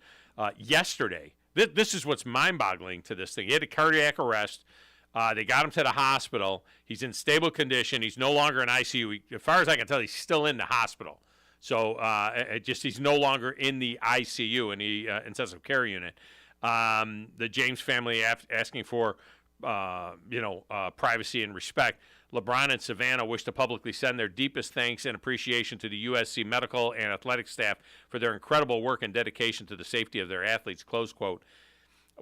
yesterday. This is what's mind-boggling to this thing. He had a cardiac arrest. They got him to the hospital. He's in stable condition. He's no longer in ICU. As far as I can tell, he's still in the hospital. So he's no longer in the ICU, in the intensive care unit. The James family asking for privacy and respect. LeBron and Savannah wish to publicly send their deepest thanks and appreciation to the USC medical and athletic staff for their incredible work and dedication to the safety of their athletes, close quote.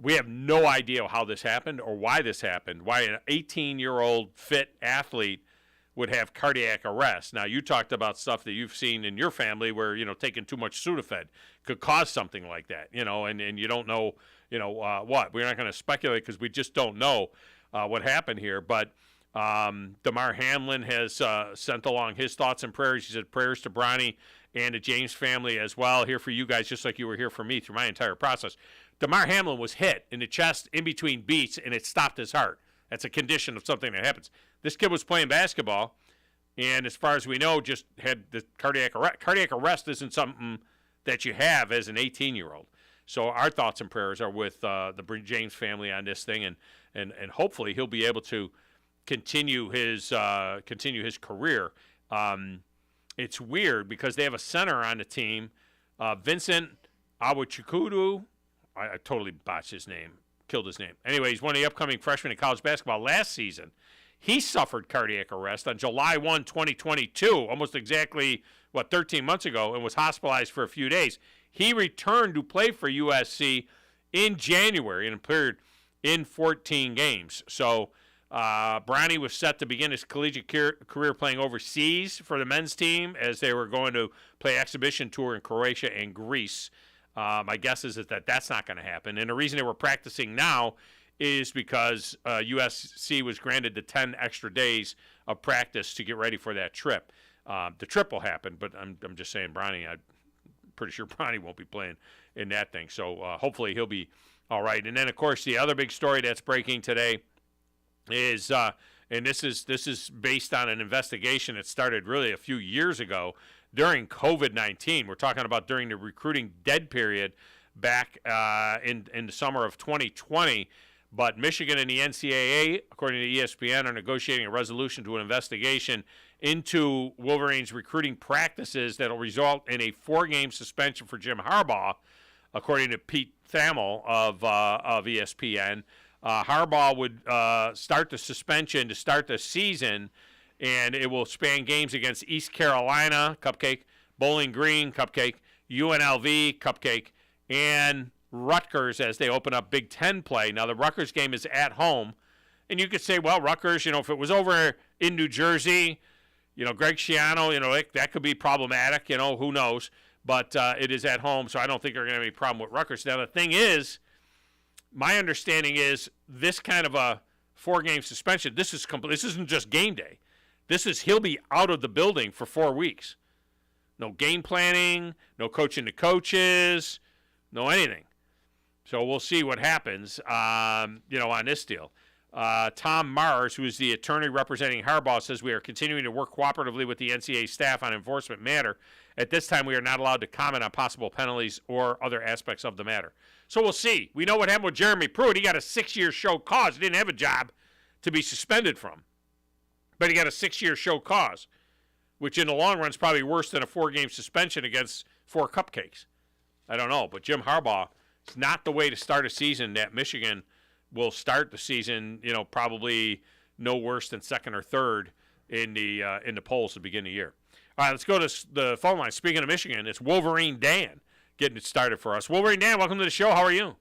We have no idea how this happened or why this happened, why an 18-year-old fit athlete would have cardiac arrest. Now, you talked about stuff that you've seen in your family where, taking too much Sudafed could cause something like that, and you don't know, what. We're not going to speculate because we just don't know what happened here. But Damar Hamlin has sent along his thoughts and prayers. He said prayers to Bronny and the James family as well. Here for you guys, just like you were here for me through my entire process. Damar Hamlin was hit in the chest in between beats, and it stopped his heart. That's a condition of something that happens. This kid was playing basketball, and as far as we know, just had the cardiac arrest. Cardiac arrest isn't something that you have as an 18-year-old. So our thoughts and prayers are with the James family on this thing, and hopefully he'll be able to continue his career. It's weird because they have a center on the team, Vincent Awuchukwudu. I totally botched his name, killed his name. Anyway, he's one of the upcoming freshmen in college basketball. Last season, he suffered cardiac arrest on July 1, 2022, almost exactly, 13 months ago, and was hospitalized for a few days. He returned to play for USC in January and appeared in 14 games. So Bronny was set to begin his collegiate career playing overseas for the men's team as they were going to play exhibition tour in Croatia and Greece. My guess is that that's not going to happen. And the reason they were practicing now is because USC was granted the 10 extra days of practice to get ready for that trip. The trip will happen, but I'm just saying, Bronny, I'm pretty sure Bronny won't be playing in that thing. So hopefully he'll be all right. And then, of course, the other big story that's breaking today is, and this is based on an investigation that started really a few years ago during COVID-19. We're talking about during the recruiting dead period back in the summer of 2020. But Michigan and the NCAA, according to ESPN, are negotiating a resolution to an investigation into Wolverines' recruiting practices that will result in a 4-game suspension for Jim Harbaugh, according to Pete Thamel of ESPN. Harbaugh would start the suspension to start the season, and it will span games against East Carolina, cupcake, Bowling Green, cupcake, UNLV, cupcake, and Rutgers as they open up Big Ten play. Now, the Rutgers game is at home, and you could say, well, Rutgers, if it was over in New Jersey, Greg Schiano, that could be problematic, who knows, but it is at home, so I don't think they're going to have any problem with Rutgers. Now, the thing is, my understanding is this kind of a 4-game suspension, this isn't just game day. He'll be out of the building for 4 weeks. No game planning, no coaching the coaches, no anything. So we'll see what happens, on this deal. Tom Mars, who is the attorney representing Harbaugh, says we are continuing to work cooperatively with the NCAA staff on enforcement matter. At this time, we are not allowed to comment on possible penalties or other aspects of the matter. So we'll see. We know what happened with Jeremy Pruitt. He got a 6-year show cause. He didn't have a job to be suspended from. But he got a 6-year show cause, which in the long run is probably worse than a 4-game suspension against 4 cupcakes. I don't know. But Jim Harbaugh, it's not the way to start a season that Michigan will start the season, probably no worse than 2nd or 3rd in the polls to begin the year. All right, let's go to the phone line. Speaking of Michigan, it's Wolverine Dan getting it started for us. Wolverine Dan, welcome to the show. How are you?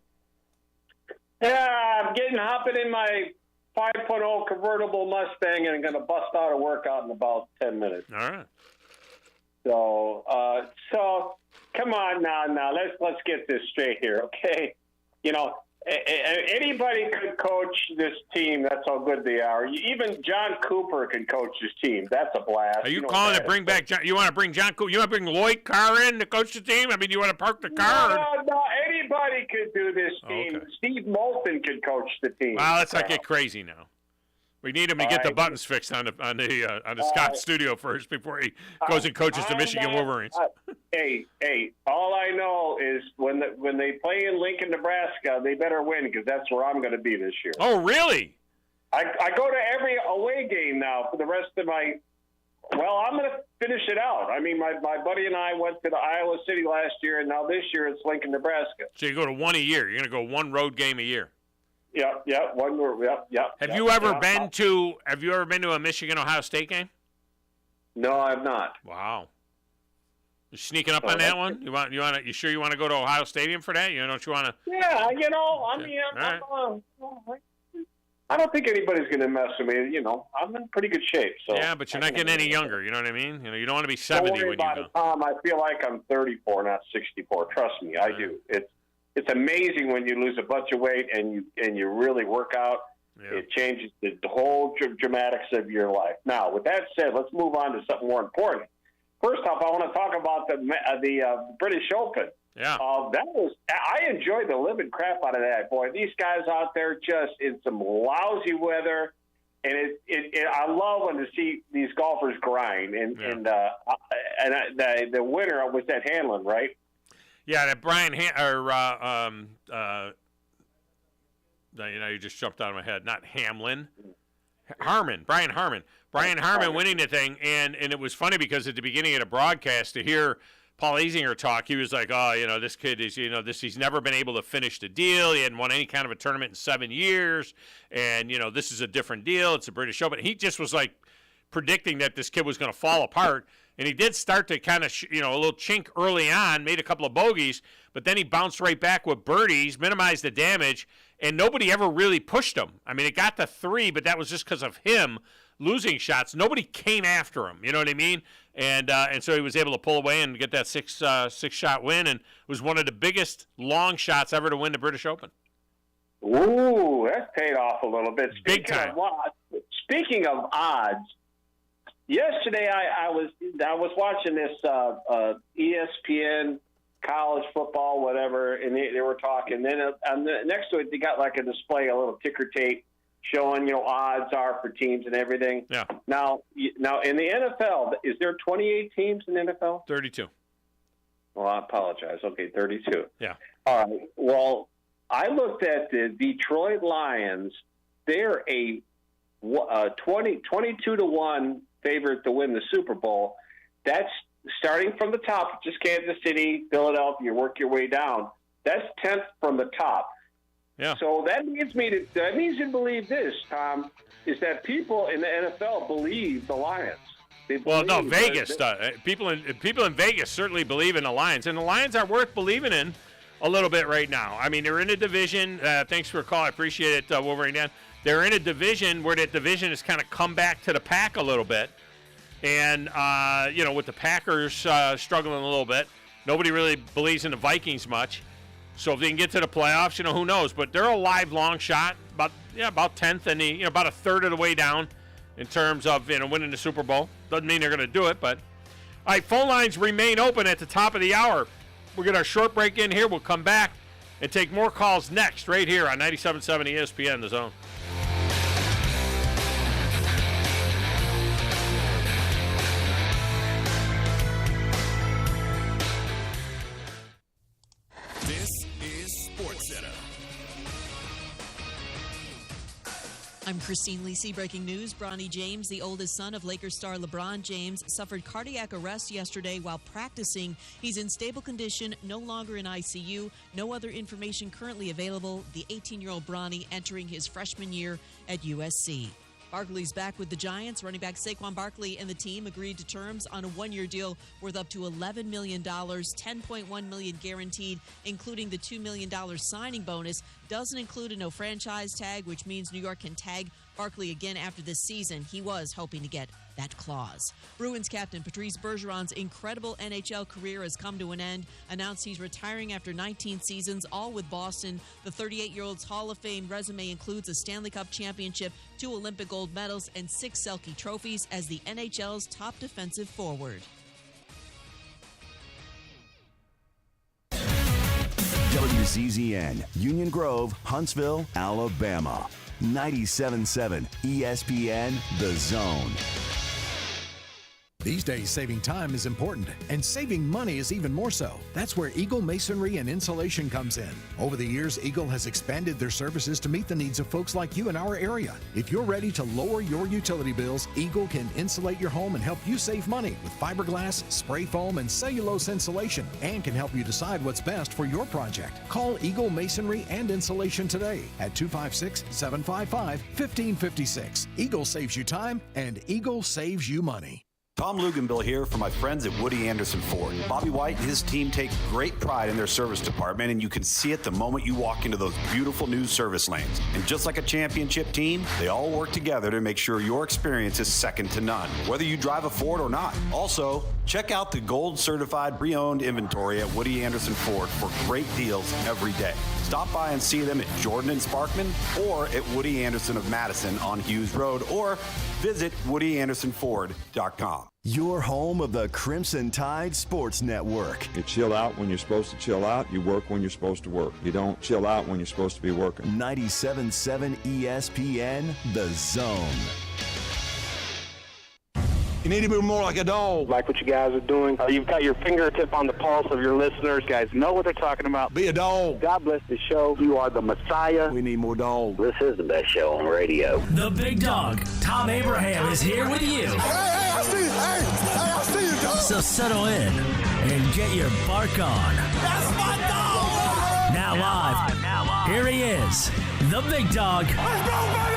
Yeah, I'm hopping in my 5.0 convertible Mustang and I'm going to bust out a workout in about 10 minutes. All right. So come on now. Let's get this straight here, okay? Anybody could coach this team. That's how good they are. Even John Cooper can coach this team. That's a blast. Are you calling to bring back John? You want to bring John Cooper? You want to bring Lloyd Carr in to coach the team? I mean, you want to park the car? No. Anybody could do this team. Okay. Steve Moulton could coach the team. Well, let's not get crazy now. We need him to get the buttons fixed on the Scott studio first before he goes and coaches the Michigan Wolverines. Hey! All I know is when they play in Lincoln, Nebraska, they better win because that's where I'm going to be this year. Oh, really? I go to every away game now for the rest of my. Well, I'm going to finish it out. I mean, my buddy and I went to the Iowa City last year, and now this year it's Lincoln, Nebraska. So you go to one a year. You're going to go one road game a year. Yep. Have you ever been to a Michigan-Ohio State game? No, I've not. Wow. You sneaking up on that one? You sure you want to go to Ohio Stadium for that? Don't you want to? Yeah, I don't think anybody's going to mess with me. I'm in pretty good shape. So yeah, but you're not getting any younger. You know what I mean? You don't want to be 70 when you go. Tom, I feel like I'm 34, not 64. Trust me, I do. It's amazing when you lose a bunch of weight and you really work out. Yeah. It changes the whole dramatics of your life. Now, with that said, let's move on to something more important. First off, I want to talk about the British Open. Yeah. I enjoyed the living crap out of that, boy. These guys out there just in some lousy weather, and I love when to see these golfers grind. And the winner was that Hanlon, right? Yeah, that Brian you just jumped out of my head. Not Hamlin. Brian Harmon. Brian Harmon winning the thing, and it was funny because at the beginning of the broadcast to hear Paul Azinger talk, he was like, this kid is, he's never been able to finish the deal. He hadn't won any kind of a tournament in 7 years, and, this is a different deal. It's a British Open. He just was like predicting that this kid was going to fall apart. And he did start to kind of, a little chink early on, made a couple of bogeys, but then he bounced right back with birdies, minimized the damage, and nobody ever really pushed him. I mean, it got to 3, but that was just because of him losing shots. Nobody came after him, you know what I mean? And so he was able to pull away and get that six-shot win, and it was one of the biggest long shots ever to win the British Open. Ooh, that paid off a little bit. Big time. Speaking of odds, yesterday I was watching this ESPN college football, whatever, and they were talking. Then next to it, they got like a display, a little ticker tape showing odds are for teams and everything. Yeah. Now in the NFL, is there 28 teams in the NFL? 32. Well, I apologize. Okay, 32. Yeah. All right. Well, I looked at the Detroit Lions. They're a 22-1 favorite to win the Super Bowl. That's starting from the top, just Kansas City, Philadelphia, you work your way down. That's 10th from the top. Yeah. So that means you to believe this, Tom, is that people in the NFL believe the Lions. Vegas does. People in Vegas certainly believe in the Lions, and the Lions are worth believing in a little bit right now. I mean, they're in a division. Thanks for a call. I appreciate it, Wolverine Dan. They're in a division where that division has kind of come back to the pack a little bit. And, with the Packers struggling a little bit, nobody really believes in the Vikings much. So if they can get to the playoffs, who knows? But they're a live long shot, about 10th and about a third of the way down in terms of winning the Super Bowl. Doesn't mean they're going to do it, but all right. Phone lines remain open at the top of the hour. We'll get our short break in here. We'll come back and take more calls next, right here on 97.7 ESPN, The Zone. I'm Christine Lisi. Breaking news. Bronny James, the oldest son of Lakers star LeBron James, suffered cardiac arrest yesterday while practicing. He's in stable condition, no longer in ICU. No other information currently available. The 18-year-old Bronny entering his freshman year at USC. Barkley's back with the Giants. Running back Saquon Barkley and the team agreed to terms on a one-year deal worth up to $11 million, $10.1 million guaranteed, including the $2 million signing bonus. Doesn't include a no franchise tag, which means New York can tag Barkley again after this season. He was hoping to get that clause. Bruins captain Patrice Bergeron's incredible NHL career has come to an end. Announced he's retiring after 19 seasons, all with Boston. The 38-year-old's Hall of Fame resume includes a Stanley Cup championship, 2 Olympic gold medals, and 6 Selke trophies as the NHL's top defensive forward. KZZN, Union Grove, Huntsville, Alabama. 97.7 ESPN, The Zone. These days, saving time is important, and saving money is even more so. That's where Eagle Masonry and Insulation comes in. Over the years, Eagle has expanded their services to meet the needs of folks like you in our area. If you're ready to lower your utility bills, Eagle can insulate your home and help you save money with fiberglass, spray foam, and cellulose insulation, and can help you decide what's best for your project. Call Eagle Masonry and Insulation today at 256-755-1556. Eagle saves you time, and Eagle saves you money. Tom Luganbill here for my friends at Woody Anderson Ford. Bobby White and his team take great pride in their service department, and you can see it the moment you walk into those beautiful new service lanes. And just like a championship team, they all work together to make sure your experience is second to none, whether you drive a Ford or not. Also, check out the gold certified pre-owned inventory at Woody Anderson Ford for great deals every day. Stop by and see them at Jordan and Sparkman or at Woody Anderson of Madison on Hughes Road, or visit WoodyAndersonFord.com. Your home of the Crimson Tide Sports Network. You chill out when you're supposed to chill out. You work when you're supposed to work. You don't chill out when you're supposed to be working. 97.7 ESPN, The Zone. You need to be more like a dog. Like what you guys are doing. You've got your fingertip on the pulse of your listeners. You guys know what they're talking about. Be a dog. God bless the show. You are the Messiah. We need more dogs. This is the best show on radio. The big dog, Thom Abraham, is here with you. Hey, I see you. I see you, dog. So settle in and get your bark on. That's my dog. Now live. Here he is, the big dog. Let's go, baby!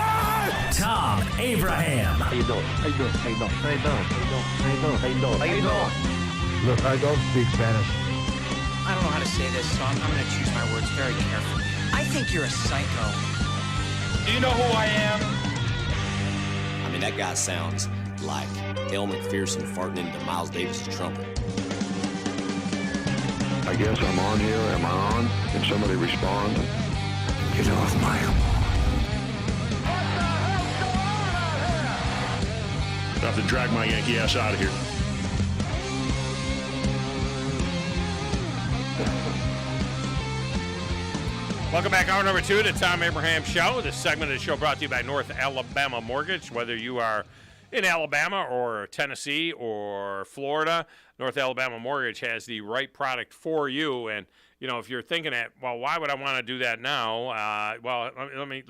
Thom Abraham. How you doing? How you doing? How you doing? How you doing? How you doing? How you doing? How you doing? Look, I don't speak Spanish. I don't know how to say this, so I'm going to choose my words very carefully. I think you're a psycho. Do you know who I am? I mean, that guy sounds like El McPherson farting into Miles Davis' trumpet. I guess I'm on here. Am I on? Can somebody respond? Get off my I have to drag my Yankee ass out of here. Welcome back. Hour number 2 of the Thom Abraham Show. This segment of the show brought to you by North Alabama Mortgage. Whether you are in Alabama or Tennessee or Florida, North Alabama Mortgage has the right product for you. And, you know, if you're thinking that, well, why would I want to do that now? Well, let me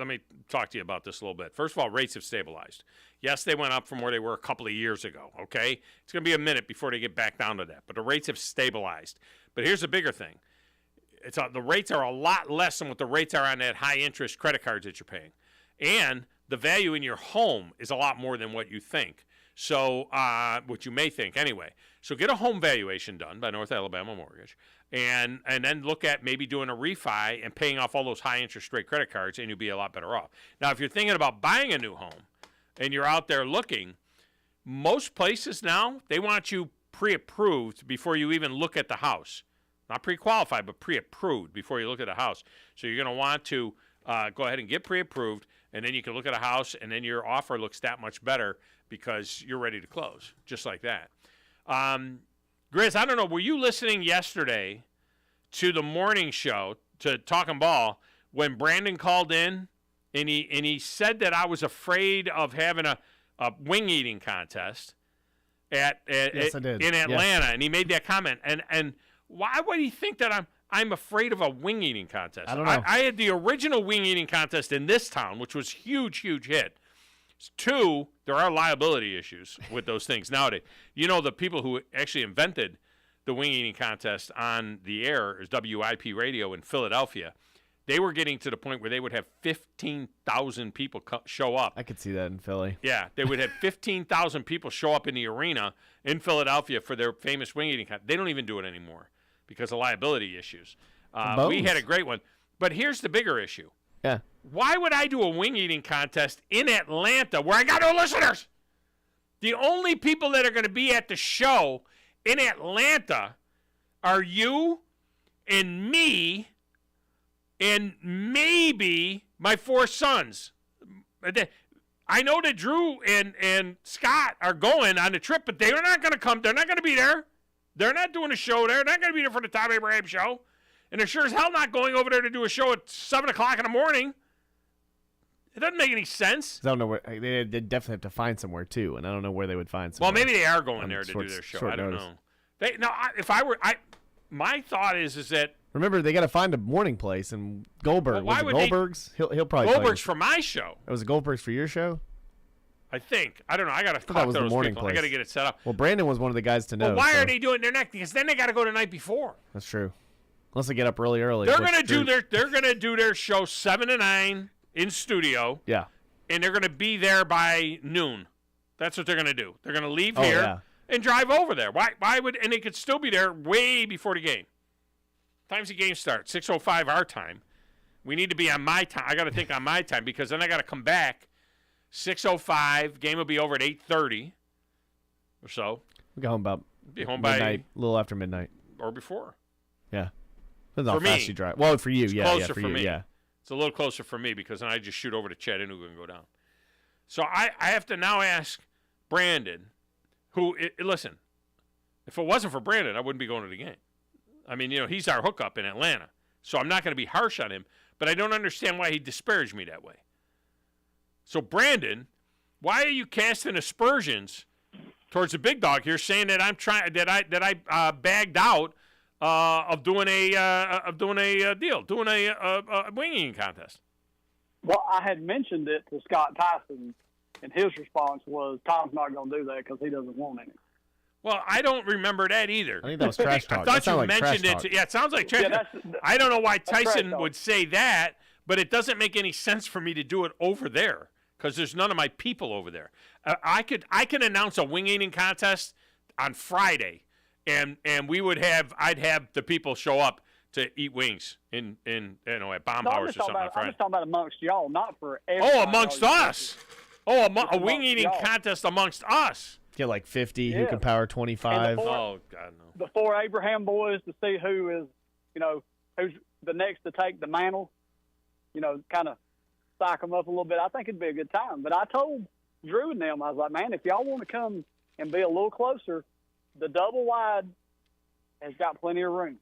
talk to you about this a little bit. First of all, rates have stabilized. Yes, they went up from where they were a couple of years ago, okay? It's going to be a minute before they get back down to that. But the rates have stabilized. But here's the bigger thing. The rates are a lot less than what the rates are on that high-interest credit cards that you're paying. And the value in your home is a lot more than what you think. So, what you may think anyway. So get a home valuation done by North Alabama Mortgage. And then look at maybe doing a refi and paying off all those high-interest rate credit cards, and you'll be a lot better off. Now, if you're thinking about buying a new home, and you're out there looking, most places now, they want you pre-approved before you even look at the house. Not pre-qualified, but pre-approved before you look at the house. So you're going to want to go ahead and get pre-approved, and then you can look at a house, and then your offer looks that much better because you're ready to close, just like that. Grizz, I don't know, were you listening yesterday to the morning show, to Talking Ball, when Brandon called in? And he said that I was afraid of having a wing eating contest Yes, I did. in Atlanta, Yes. and he made that comment. And why would he think that I'm afraid of a wing eating contest? I don't know. I had the original wing eating contest in this town, which was huge hit. 2, there are liability issues with those things nowadays. You know, the people who actually invented the wing eating contest on the air is WIP Radio in Philadelphia. They were getting to the point where they would have 15,000 people show up. I could see that in Philly. Yeah, they would have 15,000 people show up in the arena in Philadelphia for their famous wing eating contest. They don't even do it anymore because of liability issues. We had a great one. But here's the bigger issue. Yeah. Why would I do a wing eating contest in Atlanta where I got no listeners? The only people that are going to be at the show in Atlanta are you and me and maybe my 4 sons. I know that Drew and Scott are going on the trip, but they're not going to come. They're not going to be there. They're not doing a show there. They're not going to be there for the Thom Abraham show. And they're sure as hell not going over there to do a show at 7 o'clock in the morning. It doesn't make any sense. I don't know where they definitely have to find somewhere too, and I don't know where they would find somewhere. Well, maybe they are going there to do their show. I don't know. My thought is that remember they got to find a morning place, and Goldberg. Well, was it Goldberg's? He'll probably Goldberg's for my show. It was Goldberg's for your show. I think. I don't know. I got to talk that was to the those morning people. place. I got to get it set up. Well, Brandon was one of the guys to know. Well, why are they doing their next? Because then they got to go the night before. That's true. Unless they get up really early. They're gonna do their show 7 to 9 in studio. Yeah. And they're gonna be there by noon. That's what they're gonna do. They're gonna leave here and drive over there. Why would? And they could still be there way before the game. Times the game starts 6:05 our time. We need to be on my time. I got to think on my time because then I got to come back 6:05. Game will be over at 8:30 or so. We got home about midnight, a little after midnight or before. Yeah. Depends on how fast you drive. Well, for you, it's yeah. Closer for you, me. Yeah. It's a little closer for me because then I just shoot over to Chattanooga and go down. So I have to now ask Brandon, listen, if it wasn't for Brandon, I wouldn't be going to the game. I mean, he's our hookup in Atlanta. So I'm not going to be harsh on him, but I don't understand why he disparaged me that way. So Brandon, why are you casting aspersions towards the big dog here, saying that I bagged out of doing a deal, doing a winging contest? Well, I had mentioned it to Scott Tyson, and his response was, "Tom's not going to do that because he doesn't want any." Well, I don't remember that either. I think that was trash talk. I thought you mentioned it. Yeah, it sounds like trash talk. I don't know why Tyson would say that, but it doesn't make any sense for me to do it over there because there's none of my people over there. I can announce a wing eating contest on Friday, and I'd have the people show up to eat wings at Baumhauer's or something on Friday. I'm just talking about amongst y'all, not for everybody. Oh, amongst us. A wing eating contest amongst us. Get like 50 who can power 25. Oh, God, no. The 4 Abraham boys to see who is, who's the next to take the mantle, kind of psych them up a little bit. I think it'd be a good time. But I told Drew and them, I was like, man, if y'all want to come and be a little closer, the double wide has got plenty of room.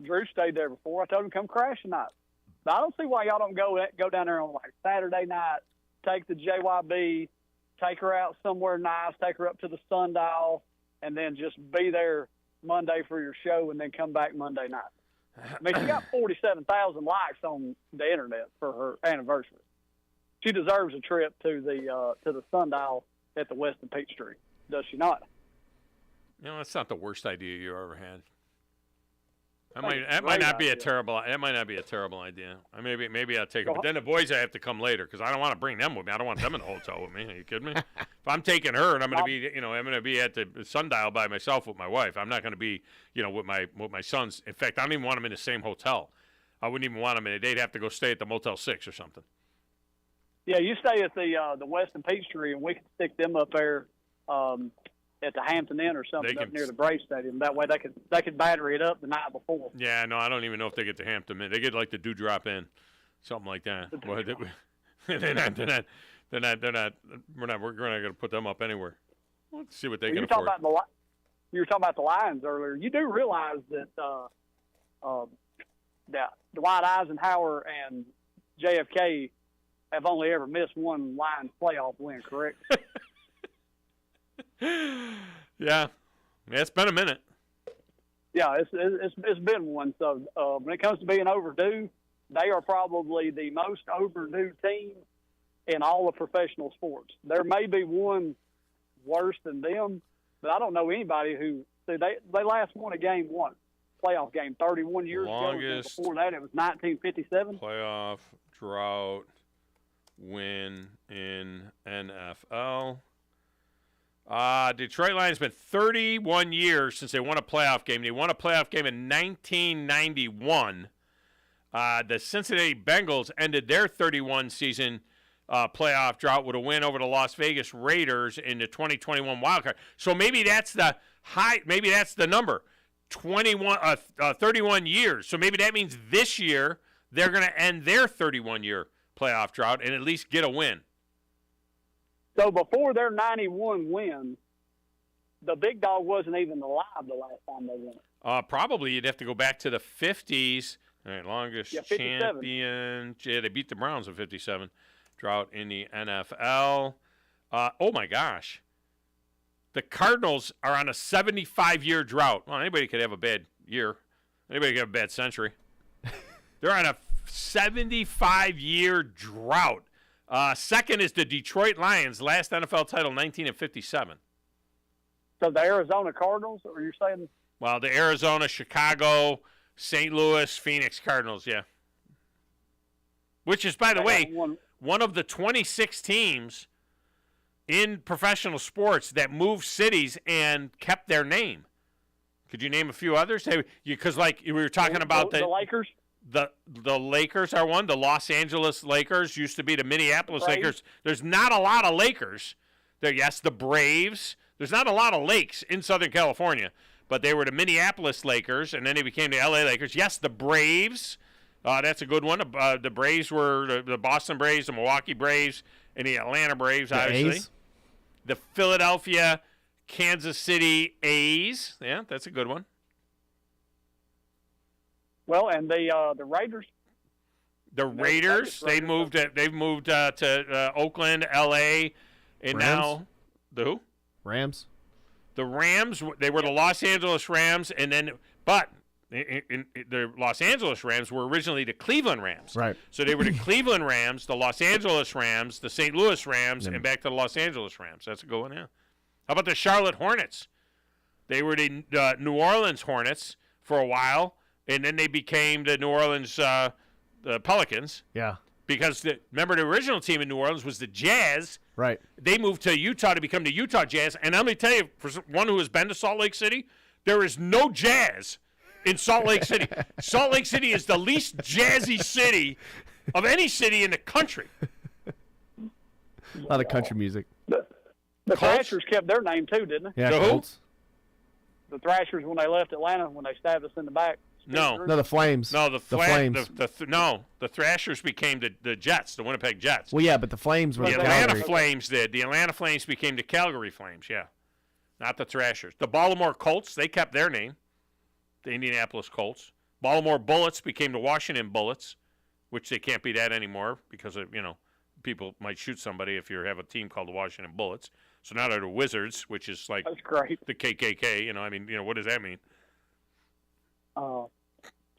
Drew stayed there before. I told him come crash tonight. But I don't see why y'all don't go down there on like Saturday night, take the JYB, take her out somewhere nice, take her up to the Sundial, and then just be there Monday for your show and then come back Monday night. I mean, she got 47,000 likes on the internet for her anniversary. She deserves a trip to the Sundial at the Weston Peachtree, does she not? That's not the worst idea you ever had. That might not be a terrible idea. Maybe I'll take it. But then the boys have to come later because I don't want to bring them with me. I don't want them in the hotel with me. Are you kidding me? If I'm taking her and I'm going to be at the Sundial by myself with my wife. I'm not going to be, with my sons. In fact, I don't even want them in the same hotel. I wouldn't even want them in it. They'd have to go stay at the Motel 6 or something. Yeah, you stay at the Weston Peachtree, and we can stick them up there at the Hampton Inn or something up near the Braves Stadium. That way they could battery it up the night before. Yeah, no, I don't even know if they get the Hampton Inn. They get like the Dewdrop Inn, something like that. Well, they're not. We're not going to put them up anywhere. Let's see what they can afford. You were talking about the Lions earlier. You do realize that that Dwight Eisenhower and JFK have only ever missed one Lions playoff win, correct? Yeah, it's been a minute. Yeah, it's been one. So when it comes to being overdue, they are probably the most overdue team in all of professional sports. There may be one worse than them, but I don't know anybody who they last won a playoff game 31 years ago. And before that, it was 1957. Playoff drought win in NFL. Detroit Lions been 31 years since they won a playoff game. They won a playoff game in 1991. The Cincinnati Bengals ended their 31 season playoff drought with a win over the Las Vegas Raiders in the 2021 wildcard. So maybe that's the high. Maybe that's the number. 31 years. So maybe that means this year they're going to end their 31-year playoff drought and at least get a win. So before their 91 win, the big dog wasn't even alive the last time they won it. Probably you'd have to go back to the 50s. All right, longest 57. champion. Yeah, they beat the Browns in 57. Drought in the NFL. Oh, my gosh. The Cardinals are on a 75-year drought. Well, anybody could have a bad year. Anybody could have a bad century. They're on a 75-year drought. Second is the Detroit Lions, last NFL title, 1957. So the Arizona Cardinals, or you're saying? Well, the Arizona, Chicago, St. Louis, Phoenix Cardinals, yeah. Which is, by the way, one of the 26 teams in professional sports that moved cities and kept their name. Could you name a few others? Because, like, we were talking about the Lakers. The Lakers are one. The Los Angeles Lakers used to be the Minneapolis Lakers. There's not a lot of Lakers there. Yes, the Braves. There's not a lot of lakes in Southern California, but they were the Minneapolis Lakers, and then they became the L.A. Lakers. Yes, the Braves. That's a good one. The Braves were the Boston Braves, the Milwaukee Braves, and the Atlanta Braves, obviously. A's? The Philadelphia, Kansas City A's. Yeah, that's a good one. Well, and the Raiders. The Raiders, they've moved to Oakland, L.A., and Rams? now the who? Rams. The Rams, they were the Los Angeles Rams, and then the Los Angeles Rams were originally the Cleveland Rams. Right. So they were the Cleveland Rams, the Los Angeles Rams, the St. Louis Rams, and back to the Los Angeles Rams. That's a good one, yeah. How about the Charlotte Hornets? They were the New Orleans Hornets for a while, and then they became the New Orleans the Pelicans. Yeah. Because remember, the original team in New Orleans was the Jazz. Right. They moved to Utah to become the Utah Jazz. And let me tell you, for one who has been to Salt Lake City, there is no jazz in Salt Lake City. Salt Lake City is the least jazzy city of any city in the country. A lot of country music. The Thrashers kept their name too, didn't they? Yeah, the Colts. The Thrashers, when they left Atlanta, when they stabbed us in the back. No, the Flames. No, the Flames. The Thrashers became the Jets, the Winnipeg Jets. Well, yeah, but the Flames were the the Atlanta Calgary. Flames did. The Atlanta Flames became the Calgary Flames, yeah. Not the Thrashers. The Baltimore Colts, they kept their name. The Indianapolis Colts. Baltimore Bullets became the Washington Bullets, which they can't be that anymore because of, people might shoot somebody if you have a team called the Washington Bullets. So now they're the Wizards, which is like That's great. the KKK. What does that mean?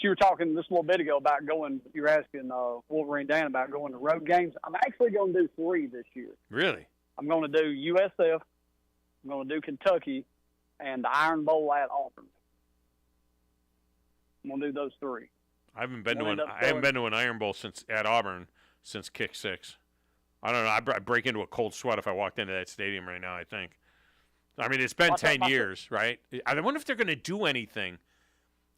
You were talking just a little bit ago about going. You were asking Wolverine Dan about going to road games. I'm actually going to do 3 this year. Really? I'm going to do USF. I'm going to do Kentucky, and the Iron Bowl at Auburn. I'm going to do those 3. I haven't been to an Iron Bowl at Auburn since Kick 6. I don't know. I'd break into a cold sweat if I walked into that stadium right now, I think. I mean, it's been 10 years, right? I wonder if they're going to do anything.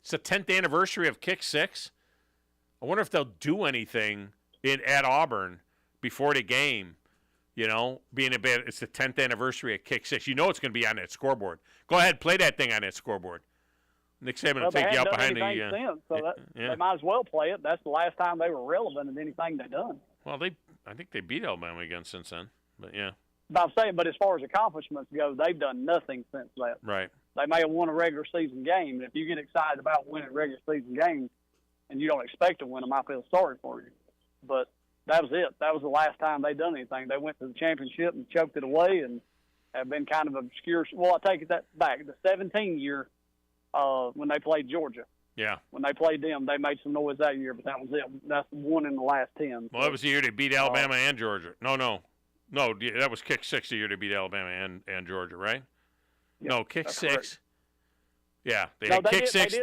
It's the 10th anniversary of Kick 6. I wonder if they'll do anything at Auburn before the game, it's the 10th anniversary of Kick 6. It's going to be on that scoreboard. Go ahead, play that thing on that scoreboard. Nick Saban will take you out behind the... They might as well play it. That's the last time they were relevant in anything they've done. Well, I think they beat Alabama again since then, but yeah. But I'm saying, as far as accomplishments go, they've done nothing since that. Right. They may have won a regular season game, and if you get excited about winning regular season games and you don't expect to win them, I feel sorry for you. But that was it. That was the last time they done anything. They went to the championship and choked it away and have been kind of obscure. Well, I take that back. The 17 year when they played Georgia. Yeah. When they played them, they made some noise that year, but that was it. That's one in the last 10. Well, that was the year they beat Alabama and Georgia. No, that was Kick 6 the year they beat Alabama and Georgia, right? Yeah, no, Kick 6. Correct. Yeah, they Kick 6.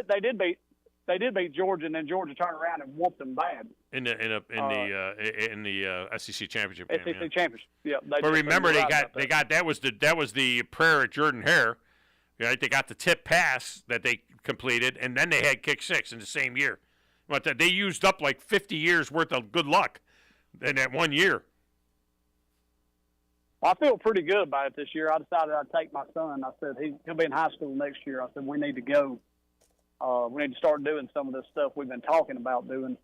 They did beat Georgia, and then Georgia turned around and whooped them bad in the SEC championship game. SEC championship. Yeah. But remember, they got that was the prayer at Jordan Hare. Right? They got the tip pass that they completed, and then they had Kick 6 in the same year. But they used up like 50 years worth of good luck in that one year. Well, I feel pretty good about it this year. I decided I'd take my son. I said he'll be in high school next year. I said we need to go. We need to start doing some of this stuff we've been talking about doing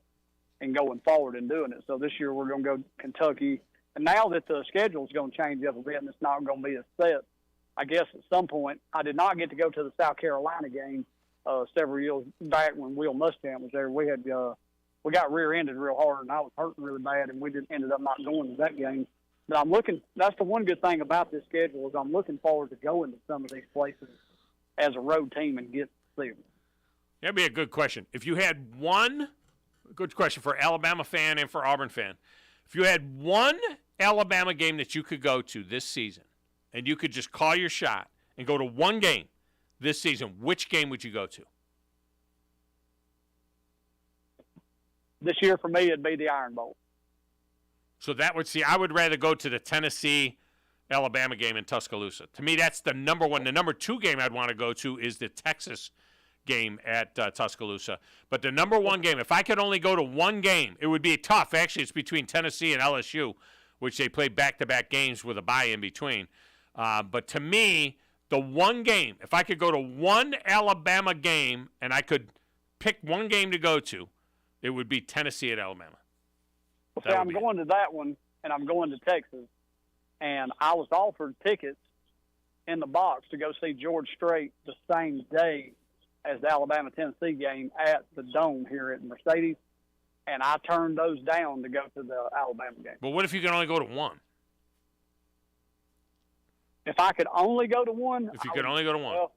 and going forward and doing it. So this year we're going to go to Kentucky. And now that the schedule is going to change up a bit and it's not going to be as set, I guess at some point I did not get to go to the South Carolina game several years back when Will Muschamp was there. We got rear-ended real hard, and I was hurting really bad, and we just ended up not going to that game. But that's the one good thing about this schedule is I'm looking forward to going to some of these places as a road team and get to see them. That'd be a good question. If you had one, good question for Alabama fan and for Auburn fan. If you had one Alabama game that you could go to this season, and you could just call your shot and go to one game this season, which game would you go to? This year for me, it'd be the Iron Bowl. So I would rather go to the Tennessee-Alabama game in Tuscaloosa. To me, that's the number one. The number two game I'd want to go to is the Texas game at Tuscaloosa. But the number one game, if I could only go to one game, it would be tough. Actually, it's between Tennessee and LSU, which they play back-to-back games with a bye in between. But to me, the one game, if I could go to one Alabama game and I could pick one game to go to, it would be Tennessee at Alabama. Well, see, I'm going to that one, and I'm going to Texas. And I was offered tickets in the box to go see George Strait the same day as the Alabama-Tennessee game at the Dome here at Mercedes. And I turned those down to go to the Alabama game. But what if you can only go to one? If I could only go to one. If you could only go to one. Well,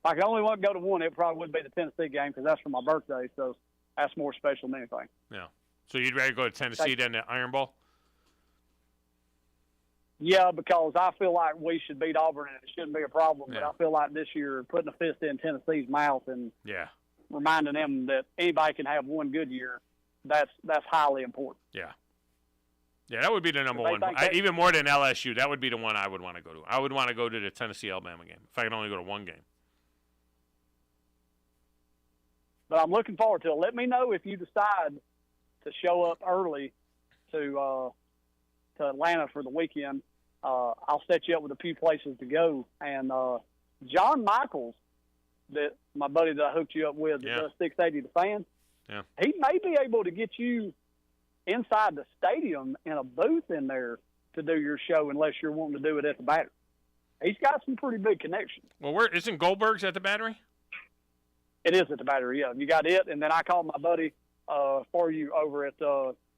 if I could only go to one, it probably would be the Tennessee game because that's for my birthday. So that's more special than anything. Yeah. So you'd rather go to Tennessee than the Iron Bowl? Yeah, because I feel like we should beat Auburn and it shouldn't be a problem. Yeah. But I feel like this year putting a fist in Tennessee's mouth and reminding them that anybody can have one good year, that's highly important. Yeah. Yeah, that would be the number one. Even more than LSU, that would be the one I would want to go to. I would want to go to the Tennessee-Alabama game if I could only go to one game. But I'm looking forward to it. Let me know if you decide to show up early to Atlanta for the weekend. I'll set you up with a few places to go. And John Michaels, that my buddy that I hooked you up with, that does 680 The Fan, he may be able to get you inside the stadium in a booth in there to do your show unless you're wanting to do it at the Battery. He's got some pretty big connections. Well, isn't Goldberg's at the Battery? It is at the Battery, yeah. You got it, and then I called my buddy for you over at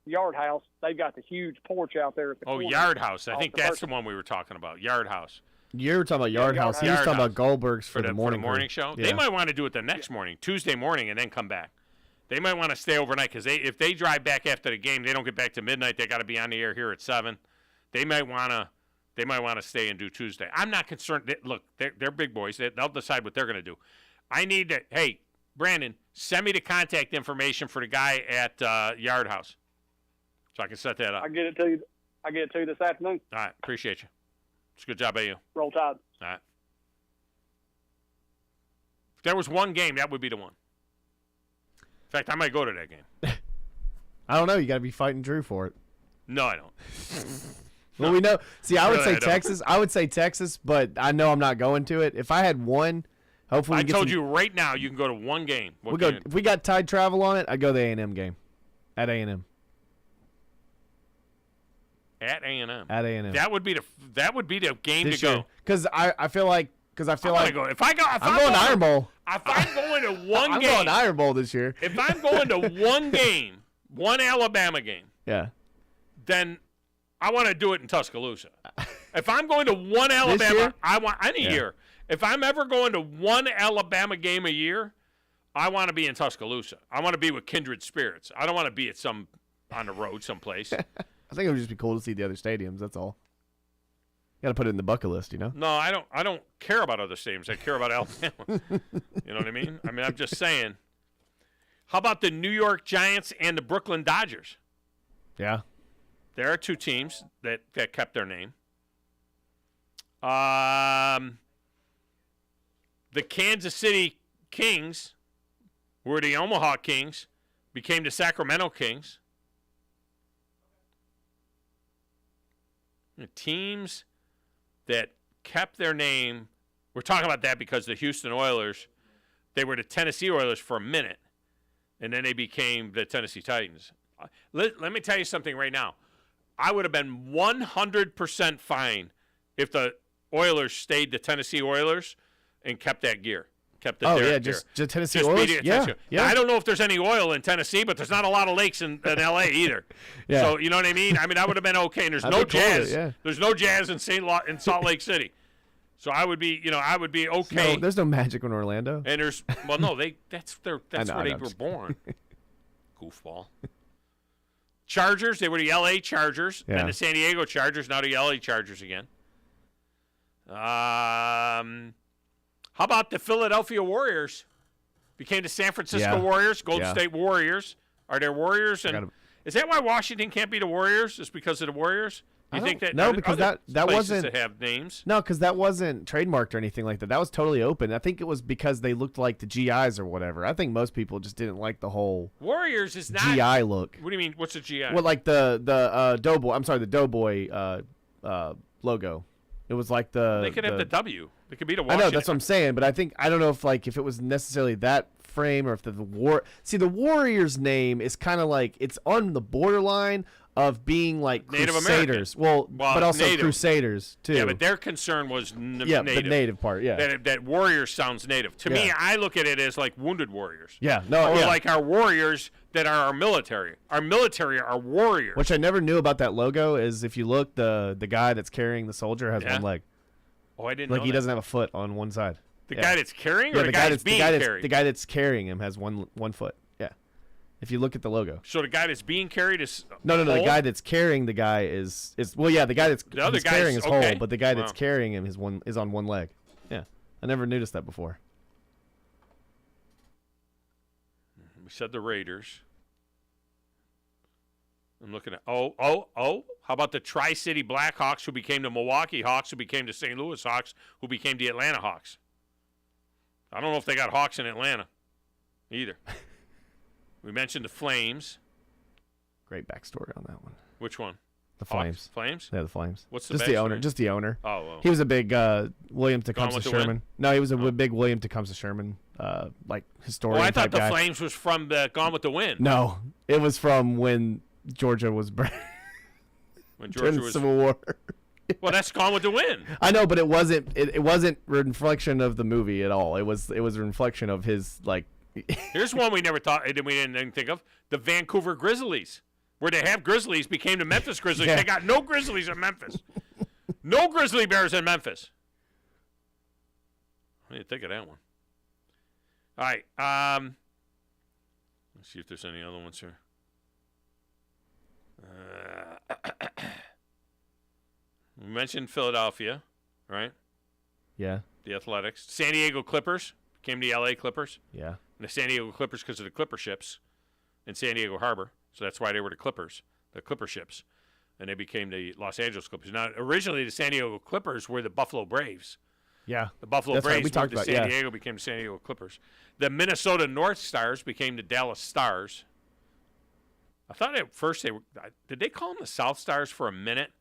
Yard House. They've got the huge porch out there at the corner. Yard House. I think that's the one we were talking about, Yard House. You were talking about Yard House. He was talking about Goldberg's for the morning show. Yeah. They might want to do it the next morning, Tuesday morning, and then come back. They might want to stay overnight because if they drive back after the game, they don't get back to midnight. They got to be on the air here at 7. They might want to stay and do Tuesday. I'm not concerned. Look, they're big boys. They'll decide what they're going to do. I need to. Hey, Brandon, send me the contact information for the guy at Yard House, so I can set that up. I'll get it to you this afternoon. All right, appreciate you. It's a good job by you. Roll Tide. All right. If there was one game, that would be the one. In fact, I might go to that game. I don't know. You got to be fighting Drew for it. No, I don't. Well, we know. See, I would Really, say Texas. I would say Texas, but I know I'm not going to it. If I had one, hopefully I told you right now you can go to one game. If we got Tide Travel on it, I'd go to the A&M game. At A&M. At A&M. At A&M. That would be the game This to go. year. Because I feel like I'm going to Iron Bowl. If I'm going to one I'm game, going to Iron Bowl this year. If I'm going to one game, one Alabama game, Yeah. then I want to do it in Tuscaloosa. If I'm going to one Alabama, year? I want any year. If I'm ever going to one Alabama game a year, I want to be in Tuscaloosa. I want to be with kindred spirits. I don't want to be at on the road someplace. I think it would just be cool to see the other stadiums. That's all. You got to put it in the bucket list, you know? No, I don't care about other stadiums. I care about Alabama. You know what I mean? I mean, I'm just saying. How about the New York Giants and the Brooklyn Dodgers? Yeah. There are two teams that kept their name. The Kansas City Kings, who were the Omaha Kings, became the Sacramento Kings. The teams that kept their name, we're talking about that because the Houston Oilers, they were the Tennessee Oilers for a minute, and then they became the Tennessee Titans. Let me tell you something right now. I would have been 100% fine if the Oilers stayed the Tennessee Oilers and kept that gear, kept it Oh, there. yeah, just Tennessee Just oil? media attention. Yeah. Now, I don't know if there's any oil in Tennessee, but there's not a lot of lakes in L.A. either. Yeah. So, you know what I mean? I mean, that would have been okay. And there's I'd no be cool with jazz. it, yeah. There's no jazz in Salt Lake City. So I would be, okay. No, there's no magic in Orlando. And there's, well, no, that's where they were born. Goofball. Chargers, they were the L.A. Chargers, Yeah. and the San Diego Chargers, now the L.A. Chargers again. How about the Philadelphia Warriors? Became the San Francisco Warriors, Golden State Warriors. Are there Warriors? And is that why Washington can't be the Warriors? Just because of the Warriors? You think that? No, because that wasn't that have names. No, because that wasn't trademarked or anything like that. That was totally open. I think it was because they looked like the GIs or whatever. I think most people just didn't like the whole Warriors is not GI look. What do you mean? What's a GI? Well, like the Doughboy. I'm sorry, the Doughboy logo. It was like They could have the W. They could be the Washington. I know, that's what I'm saying, but I don't know if if it was necessarily that frame or if the Warriors name is kind of like it's on the borderline of being like Native Crusaders. American. Well, but also Native. Crusaders too. Yeah, but their concern was native. the native part. Yeah, that Warriors sounds native. To me, I look at it as like wounded warriors. Yeah, no, or like our warriors that are our military. Our military are warriors. Which I never knew about that logo is if you look, the guy that's carrying the soldier has one leg. Oh, I didn't know that. He doesn't have a foot on one side. The guy that's carrying, or the guy that's being carried? The guy that's carrying him has one foot. Yeah, if you look at the logo. So the guy that's being carried is no. The guy that's carrying the guy is well, yeah. The guy that's carrying is whole, but the guy that's carrying him is on one leg. Yeah, I never noticed that before. We said the Raiders. I'm looking at how about the Tri-City Blackhawks, who became the Milwaukee Hawks, who became the St. Louis Hawks, who became the Atlanta Hawks? I don't know if they got Hawks in Atlanta either. We mentioned the Flames. Great backstory on that one. Which one? The Flames. Hawks? Flames? Yeah, the Flames. What's the just the owner? Just the owner. Oh, well. He was a big William Tecumseh with the Sherman. Wind? No, he was a big William Tecumseh Sherman, historian. I thought the guy. Flames was from the Gone with the Wind. No, it was from when Georgia was when Georgia was Civil War. Well, that's Gone with the Wind. I know, but it wasn't. It wasn't a reflection of the movie at all. It was a reflection of his Here's one we never thought. We didn't think of: the Vancouver Grizzlies, where they have Grizzlies, became the Memphis Grizzlies. Yeah. They got no Grizzlies in Memphis. No Grizzly Bears in Memphis. I didn't think of that one. All right. Let's see if there's any other ones here. We mentioned Philadelphia, right? Yeah. The Athletics. San Diego Clippers became the L.A. Clippers. Yeah. And the San Diego Clippers because of the Clipper ships in San Diego Harbor. So that's why they were the Clippers, the Clipper ships. And they became the Los Angeles Clippers. Now, originally, the San Diego Clippers were the Buffalo Braves. Yeah. The Buffalo That's Braves right. We talked moved to about, San Diego, became the San Diego Clippers. The Minnesota North Stars became the Dallas Stars. I thought at first did they call them the South Stars for a minute?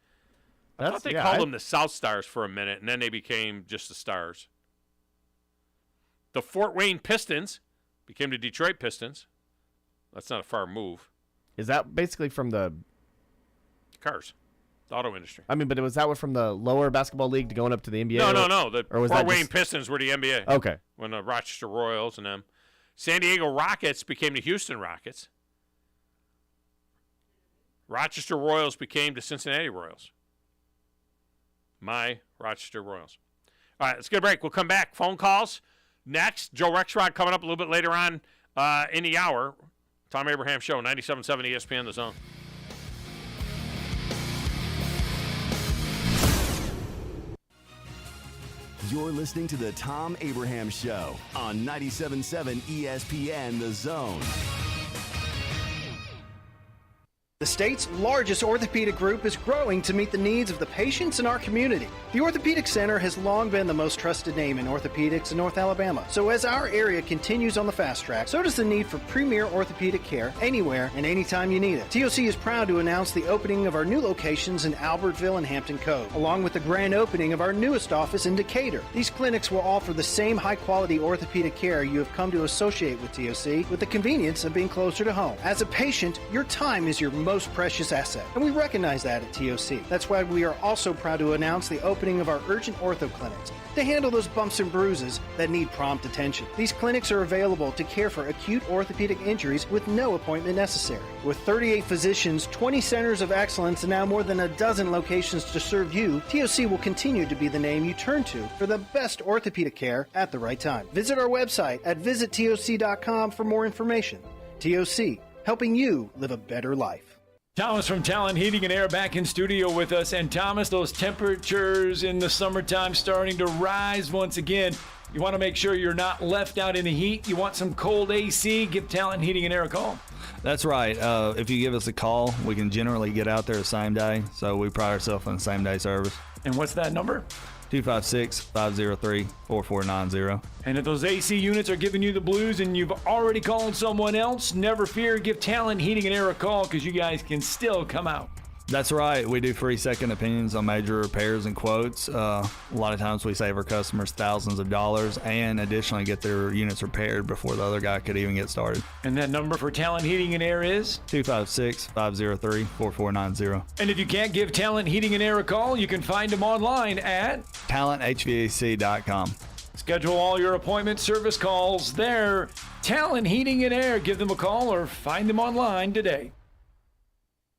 I thought they called them the South Stars for a minute, and then they became just the Stars. The Fort Wayne Pistons became the Detroit Pistons. That's not a far move. Is that basically from the cars, the auto industry? I mean, but was that from the lower basketball league to going up to the NBA? No. The Fort Wayne Pistons were the NBA. Okay. When the Rochester Royals and them. San Diego Rockets became the Houston Rockets. Rochester Royals became the Cincinnati Royals. My Rochester Royals. All right, let's get a break. We'll come back. Phone calls next. Joe Rexrod coming up a little bit later on in the hour. Thom Abraham Show, 97.7 ESPN, The Zone. You're listening to the Thom Abraham Show on 97.7 ESPN, The Zone. The state's largest orthopedic group is growing to meet the needs of the patients in our community. The Orthopedic Center has long been the most trusted name in orthopedics in North Alabama. So as our area continues on the fast track, so does the need for premier orthopedic care anywhere and anytime you need it. TOC is proud to announce the opening of our new locations in Albertville and Hampton Cove, along with the grand opening of our newest office in Decatur. These clinics will offer the same high-quality orthopedic care you have come to associate with TOC, with the convenience of being closer to home. As a patient, your time is your most precious asset, and we recognize that at TOC. That's why we are also proud to announce the opening of our urgent ortho clinics to handle those bumps and bruises that need prompt attention. These clinics are available to care for acute orthopedic injuries with no appointment necessary. With 38 physicians, 20 centers of excellence, and now more than a dozen locations to serve you, TOC will continue to be the name you turn to for the best orthopedic care at the right time. Visit our website at visittoc.com for more information. TOC, helping you live a better life. Thomas from Talent Heating and Air back in studio with us. And Thomas, those temperatures in the summertime starting to rise once again. You want to make sure you're not left out in the heat. You want some cold AC, give Talent Heating and Air a call. That's right. If you give us a call, we can generally get out there the same day. So we pride ourselves on the same day service. And what's that number? 256-503-4490. And if those AC units are giving you the blues and you've already called someone else, never fear, give Talent Heating and Air a call because you guys can still come out. That's right. We do free second opinions on major repairs and quotes. A lot of times we save our customers thousands of dollars and additionally get their units repaired before the other guy could even get started. And that number for Talent Heating and Air is? 256-503-4490. And if you can't give Talent Heating and Air a call, you can find them online at talenthvac.com. Schedule all your appointment service calls there. Talent Heating and Air. Give them a call or find them online today.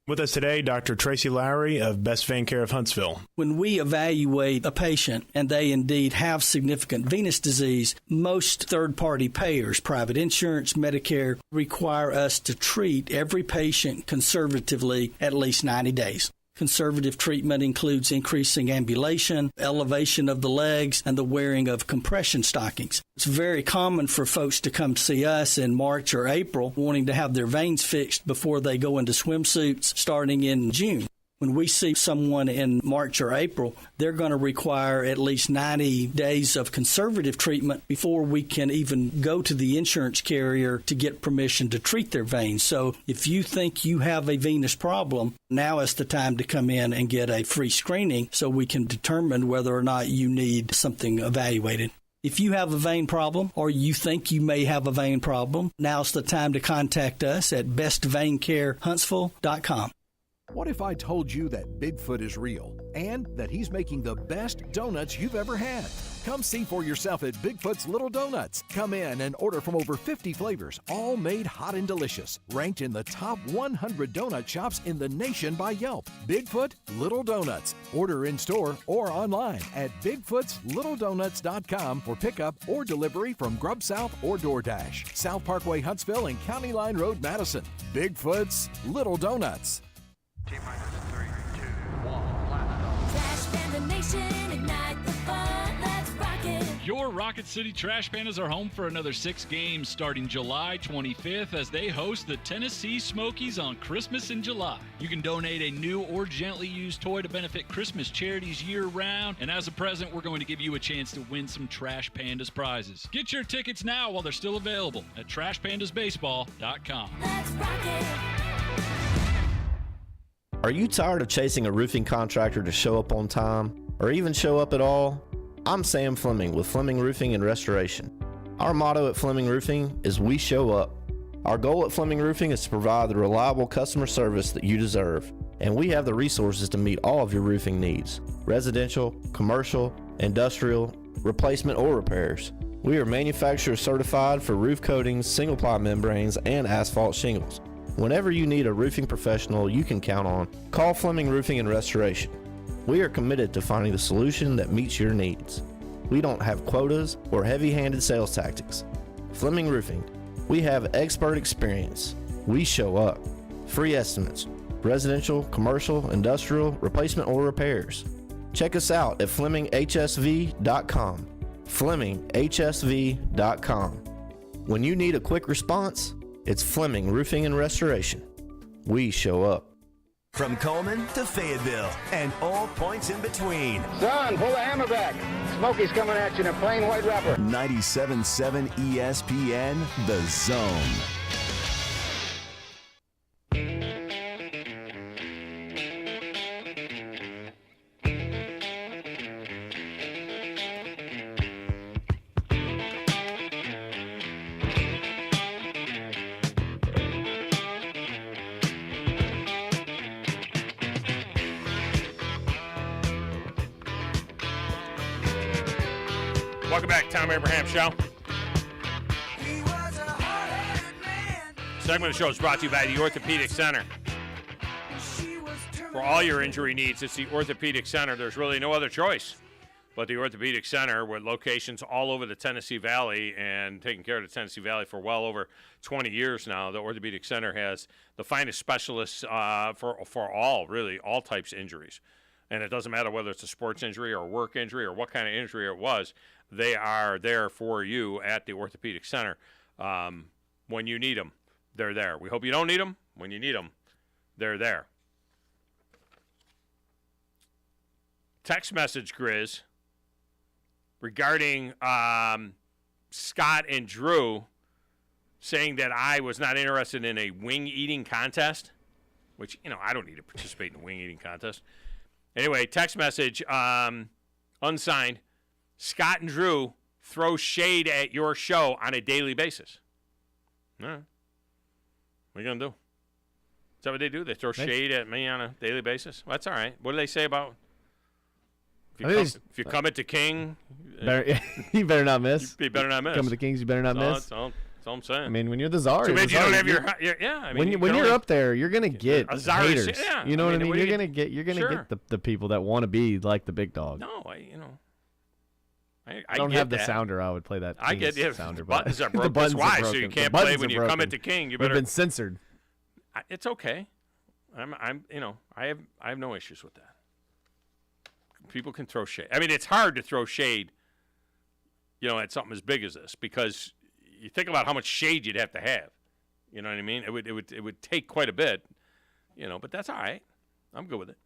With us today, Dr. Tracy Lowry of Best Vein Care of Huntsville. When we evaluate a patient and they indeed have significant venous disease, most third-party payers, private insurance, Medicare, require us to treat every patient conservatively at least 90 days. Conservative treatment includes increasing ambulation, elevation of the legs, and the wearing of compression stockings. It's very common for folks to come see us in March or April wanting to have their veins fixed before they go into swimsuits starting in June. When we see someone in March or April, they're going to require at least 90 days of conservative treatment before we can even go to the insurance carrier to get permission to treat their veins. So if you think you have a venous problem, now is the time to come in and get a free screening so we can determine whether or not you need something evaluated. If you have a vein problem or you think you may have a vein problem, now's the time to contact us at bestveincarehuntsville.com. What if I told you that Bigfoot is real and that he's making the best donuts you've ever had? Come see for yourself at Bigfoot's Little Donuts. Come in and order from over 50 flavors, all made hot and delicious. Ranked in the top 100 donut shops in the nation by Yelp. Bigfoot Little Donuts. Order in store or online at bigfootslittledonuts.com for pickup or delivery from Grub South or DoorDash. South Parkway, Huntsville and County Line Road, Madison. Bigfoot's Little Donuts. T-minus 3, 2, 1, blast off. Trash Panda Nation, ignite the fun, let's rock it. Your Rocket City Trash Pandas are home for another 6 games starting July 25th as they host the Tennessee Smokies on Christmas in July. You can donate a new or gently used toy to benefit Christmas charities year-round, and as a present, we're going to give you a chance to win some Trash Pandas prizes. Get your tickets now while they're still available at TrashPandasBaseball.com. Let's rock it. Are you tired of chasing a roofing contractor to show up on time, or even show up at all? I'm Sam Fleming with Fleming Roofing and Restoration. Our motto at Fleming Roofing is we show up. Our goal at Fleming Roofing is to provide the reliable customer service that you deserve, and we have the resources to meet all of your roofing needs: residential, commercial, industrial, replacement, or repairs. We are manufacturer certified for roof coatings, single-ply membranes, and asphalt shingles. Whenever you need a roofing professional you can count on, call Fleming Roofing and Restoration. We are committed to finding the solution that meets your needs. We don't have quotas or heavy-handed sales tactics. Fleming Roofing, we have expert experience. We show up. Free estimates, residential, commercial, industrial, replacement, or repairs. Check us out at FlemingHSV.com. FlemingHSV.com. When you need a quick response, it's Fleming Roofing and Restoration. We show up. From Coleman to Fayetteville and all points in between. Son, pull the hammer back. Smokey's coming at you in a plain white wrapper. 97.7 ESPN, The Zone. Welcome back, Tom Abraham Show. Segment of the show is brought to you by the Orthopedic Center. For all your injury needs, it's the Orthopedic Center. There's really no other choice but the Orthopedic Center, with locations all over the Tennessee Valley and taking care of the Tennessee Valley for well over 20 years now. The Orthopedic Center has the finest specialists for all types of injuries. And it doesn't matter whether it's a sports injury or a work injury or what kind of injury it was. They are there for you at the Orthopedic Center. When you need them, they're there. We hope you don't need them. When you need them, they're there. Text message, Grizz, regarding Scott and Drew saying that I was not interested in a wing-eating contest, which, I don't need to participate in a wing-eating contest. Anyway, text message, unsigned, Scott and Drew throw shade at your show on a daily basis. All right. What are you going to do? Is that what they do? They throw shade at me on a daily basis? Well, that's all right. What do they say about if you come at the King? You better not miss. You better not miss. Come at the Kings, you better not miss. That's all I'm saying. I mean, when you're the czar, too bad you don't have your when you're up there, you're gonna get haters. Yeah, you know what I mean? You're gonna get the people that want to be like the big dog. No, I don't get have the that. sounder. I would play that. I get it. Sounder, the buttons are broken. The buttons That's why. are broken. So you can't The play buttons when are you come broken. at the King. You We've better. been censored. It's okay. I have no issues with that. People can throw shade. I mean, it's hard to throw shade, at something as big as this, because you think about how much shade you'd have to have. You know what I mean? It would take quite a bit, but that's all right. I'm good with it.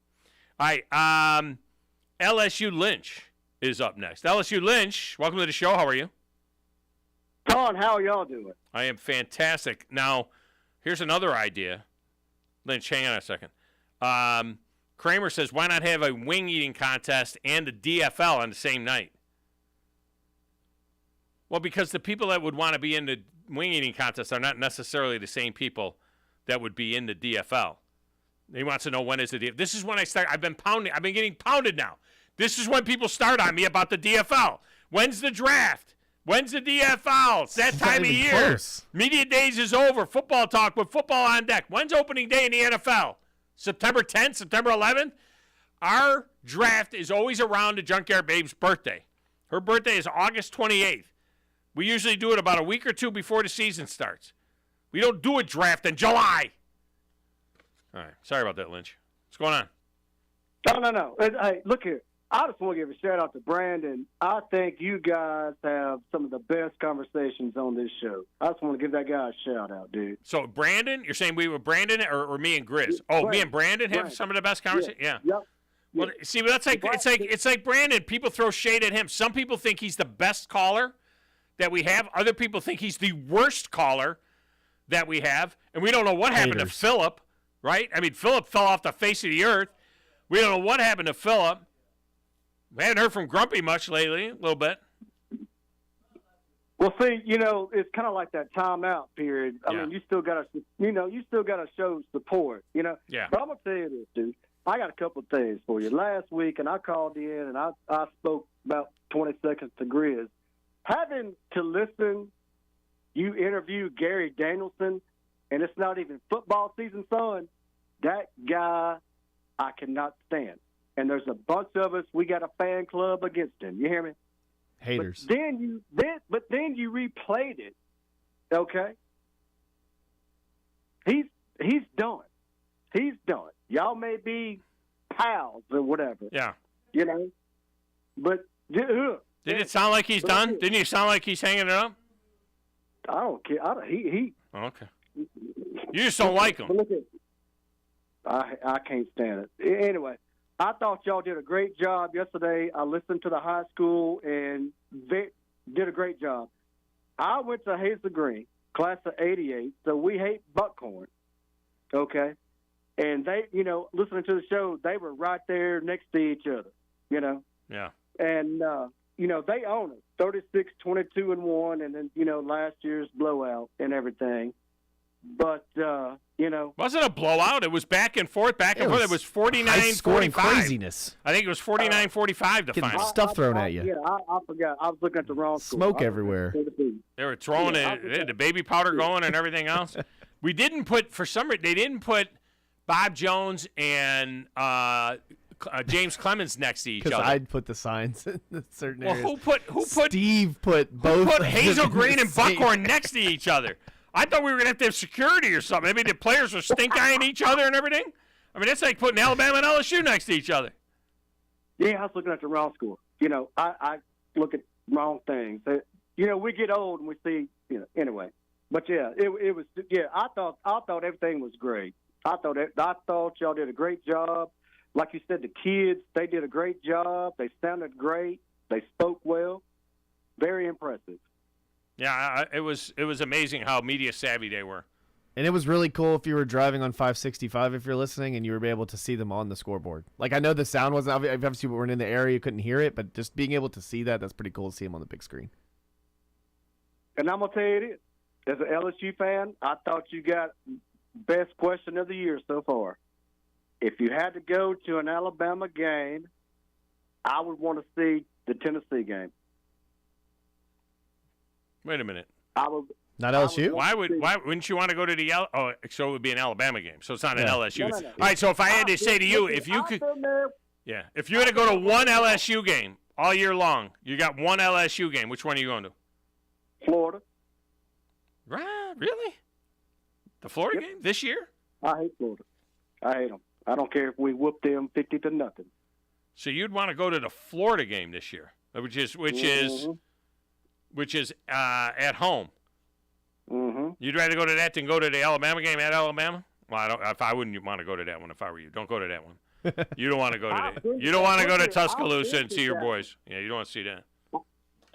All right, LSU Lynch is up next. LSU Lynch, welcome to the show. How are you? Don, how are y'all doing? I am fantastic. Now, here's another idea. Lynch, hang on a second. Kramer says, why not have a wing-eating contest and the DFL on the same night? Well, because the people that would want to be in the wing-eating contest are not necessarily the same people that would be in the DFL. He wants to know when is the DFL. This is when I start. I've been getting pounded now. This is when people start on me about the DFL. When's the draft? When's the DFL? It's that time of year. Close. Media days is over. Football talk with football on deck. When's opening day in the NFL? September 10th, September 11th? Our draft is always around the Junkyard Babe's birthday. Her birthday is August 28th. We usually do it about a week or two before the season starts. We don't do a draft in July. All right. Sorry about that, Lynch. What's going on? No. Hey, look here. I just want to give a shout-out to Brandon. I think you guys have some of the best conversations on this show. I just want to give that guy a shout-out, dude. So, Brandon, you're saying we were Brandon or me and Grizz? Oh, me and Brandon have some of the best conversations? Yeah. Yep. Well, see, that's like it's like Brandon. People throw shade at him. Some people think he's the best caller that we have. Other people think he's the worst caller that we have. And we don't know what happened to Philip, right? I mean, Philip fell off the face of the earth. We don't know what happened to Philip. We haven't heard from Grumpy much lately, a little bit. Well, see, it's kind of like that timeout period. I mean, you still got to show support, Yeah. But I'm going to tell you this, dude. I got a couple of things for you. Last week, and I called in, and I spoke about 20 seconds to Grizz. Having to listen, you interview Gary Danielson, and it's not even football season, son, that guy I cannot stand. And there's a bunch of us. We got a fan club against him. You hear me? Haters. But then you replayed it. Okay. He's done. He's done. Y'all may be pals or whatever. Yeah. But did it sound like he's done? Didn't he sound like he's hanging it up? I don't care. He. Oh, okay. You just don't like him. Look at. I can't stand it. Anyway. I thought y'all did a great job yesterday. I listened to the high school and did a great job. I went to Hazel Green, class of 88, so we hate Buckhorn, okay? And they, listening to the show, they were right there next to each other, Yeah. And, they own it, 36, 22, and 1, and then, last year's blowout and everything. But, Wasn't a blowout. It was back and forth, It It was was high-scoring 49-45. craziness. I think it was 49-45 to Getting final. stuff thrown at you. Yeah, I forgot. I was looking at the wrong score. Smoke everywhere. They were throwing they had the baby powder going and everything else. We didn't put, for some reason, they didn't put Bob Jones and James Clemens next to each other. Because I'd put the signs in certain areas. Who put Steve put both. Who put Hazel Green and Buckhorn next to each other? I thought we were going to have security or something. Maybe the players were stink-eyeing each other and everything. I mean, that's like putting Alabama and LSU next to each other. Yeah, I was looking at the wrong score. I look at wrong things. We get old and we see, anyway. But yeah, it was. Yeah, I thought everything was great. I thought y'all did a great job. Like you said, the kids, they did a great job. They sounded great. They spoke well. Very impressive. Yeah, it was amazing how media savvy they were. And it was really cool if you were driving on 565, if you're listening, and you were able to see them on the scoreboard. Like, I know the sound wasn't, obviously we weren't in the area, you couldn't hear it, but just being able to see that's pretty cool to see them on the big screen. And I'm going to tell you this. As an LSU fan, I thought you got best question of the year so far. If you had to go to an Alabama game, I would want to see the Tennessee game. Wait a minute. Not LSU? Why wouldn't you want to go to the so it would be an Alabama game. So it's not an LSU. No. All right, so if I had to say to you, if you could if you had to go to one LSU game all year long, you got one LSU game, which one are you going to? Florida. Right, really? The Florida game this year? I hate Florida. I hate them. I don't care if we whoop them 50-0. So you'd want to go to the Florida game this year, which is at home. Mm-hmm. You'd rather go to that than go to the Alabama game at Alabama? Well, I wouldn't want to go to that one if I were you. Don't go to that one. You don't want to go to that. You don't want to go to Tuscaloosa and see your boys. Yeah, you don't want to see that.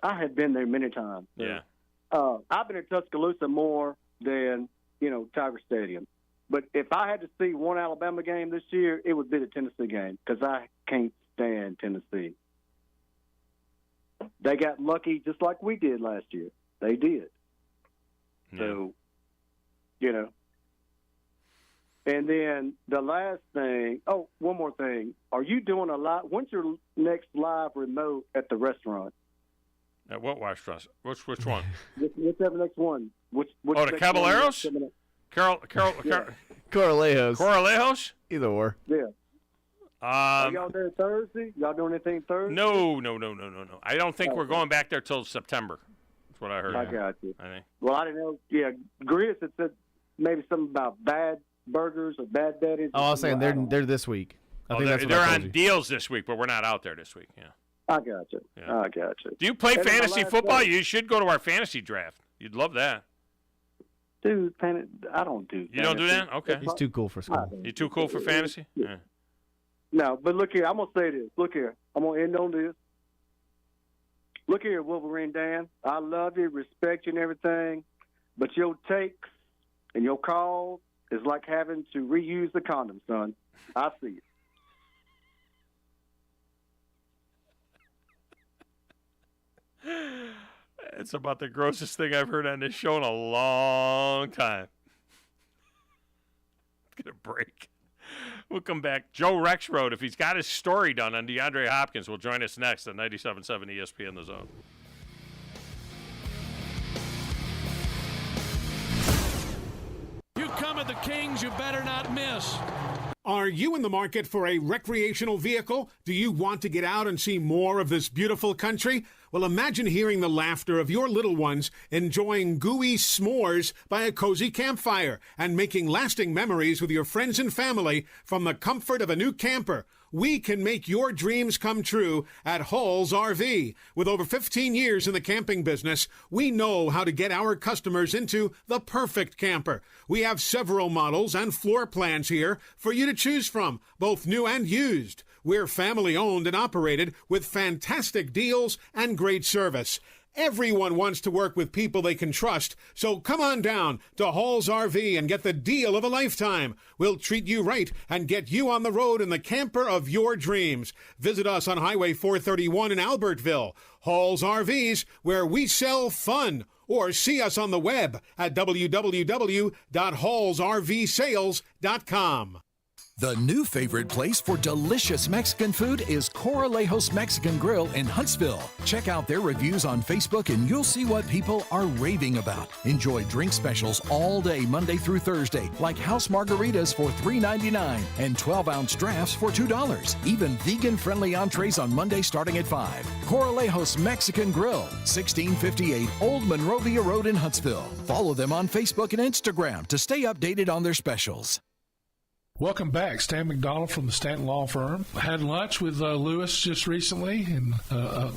I have been there many times. Yeah. I've been in Tuscaloosa more than, Tiger Stadium. But if I had to see one Alabama game this year, it would be the Tennessee game because I can't stand Tennessee. They got lucky just like we did last year. They did. Yeah. So, And then the last thing, one more thing. Are you doing a lot? When's your next live remote at the restaurant? At what restaurant? Which one? Whichever next one. Which the Caballeros? Corralejos. Corralejos? Either or. Yeah. Are y'all there Thursday? Y'all doing anything Thursday? No. I don't think we're going back there till September. That's what I heard. I got you. I think. Well, I didn't know. Yeah, Grizz had said maybe something about bad burgers or bad daddies. Oh, I was saying they're this week. I think that's what I they're told on you. deals this week, but we're not out there this week. Yeah. I got you. Yeah. I got you. Do you play And then my fantasy last football? thing. You should go to our fantasy draft. You'd love that. Dude, I don't do. You don't do that? Okay. He's too cool for school. You too cool for fantasy? Yeah. No, but look here. I'm gonna say this. Look here. I'm gonna end on this. Look here, Wolverine Dan. I love you, respect you, and everything, but your takes and your calls is like having to reuse the condom, son. I see it. It's about the grossest thing I've heard on this show in a long time. Let's get a break. We'll come back. Joe Rexroad, if he's got his story done on DeAndre Hopkins, will join us next on 97.7 ESPN The Zone. You come at the Kings, you better not miss. Are you in the market for a recreational vehicle? Do you want to get out and see more of this beautiful country? Well, imagine hearing the laughter of your little ones enjoying gooey s'mores by a cozy campfire and making lasting memories with your friends and family from the comfort of a new camper. We can make your dreams come true at Hall's RV. With over 15 years in the camping business, we know how to get our customers into the perfect camper. We have several models and floor plans here for you to choose from, both new and used. We're family owned and operated with fantastic deals and great service. Everyone wants to work with people they can trust, so come on down to Hall's RV and get the deal of a lifetime. We'll treat you right and get you on the road in the camper of your dreams. Visit us on Highway 431 in Albertville. Hall's RVs, where we sell fun. or see us on the web at www.hallsrvsales.com. The new favorite place for delicious Mexican food is Coralejos Mexican Grill in Huntsville. Check out their reviews on Facebook and you'll see what people are raving about. Enjoy drink specials all day Monday through Thursday, like house margaritas for $3.99 and 12-ounce drafts for $2. Even vegan-friendly entrees on Monday starting at $5. Coralejos Mexican Grill, 1658 Old Monrovia Road in Huntsville. Follow them on Facebook and Instagram to stay updated on their specials. Welcome back. Stan McDonald from the Stanton Law Firm. I had lunch with Lewis just recently and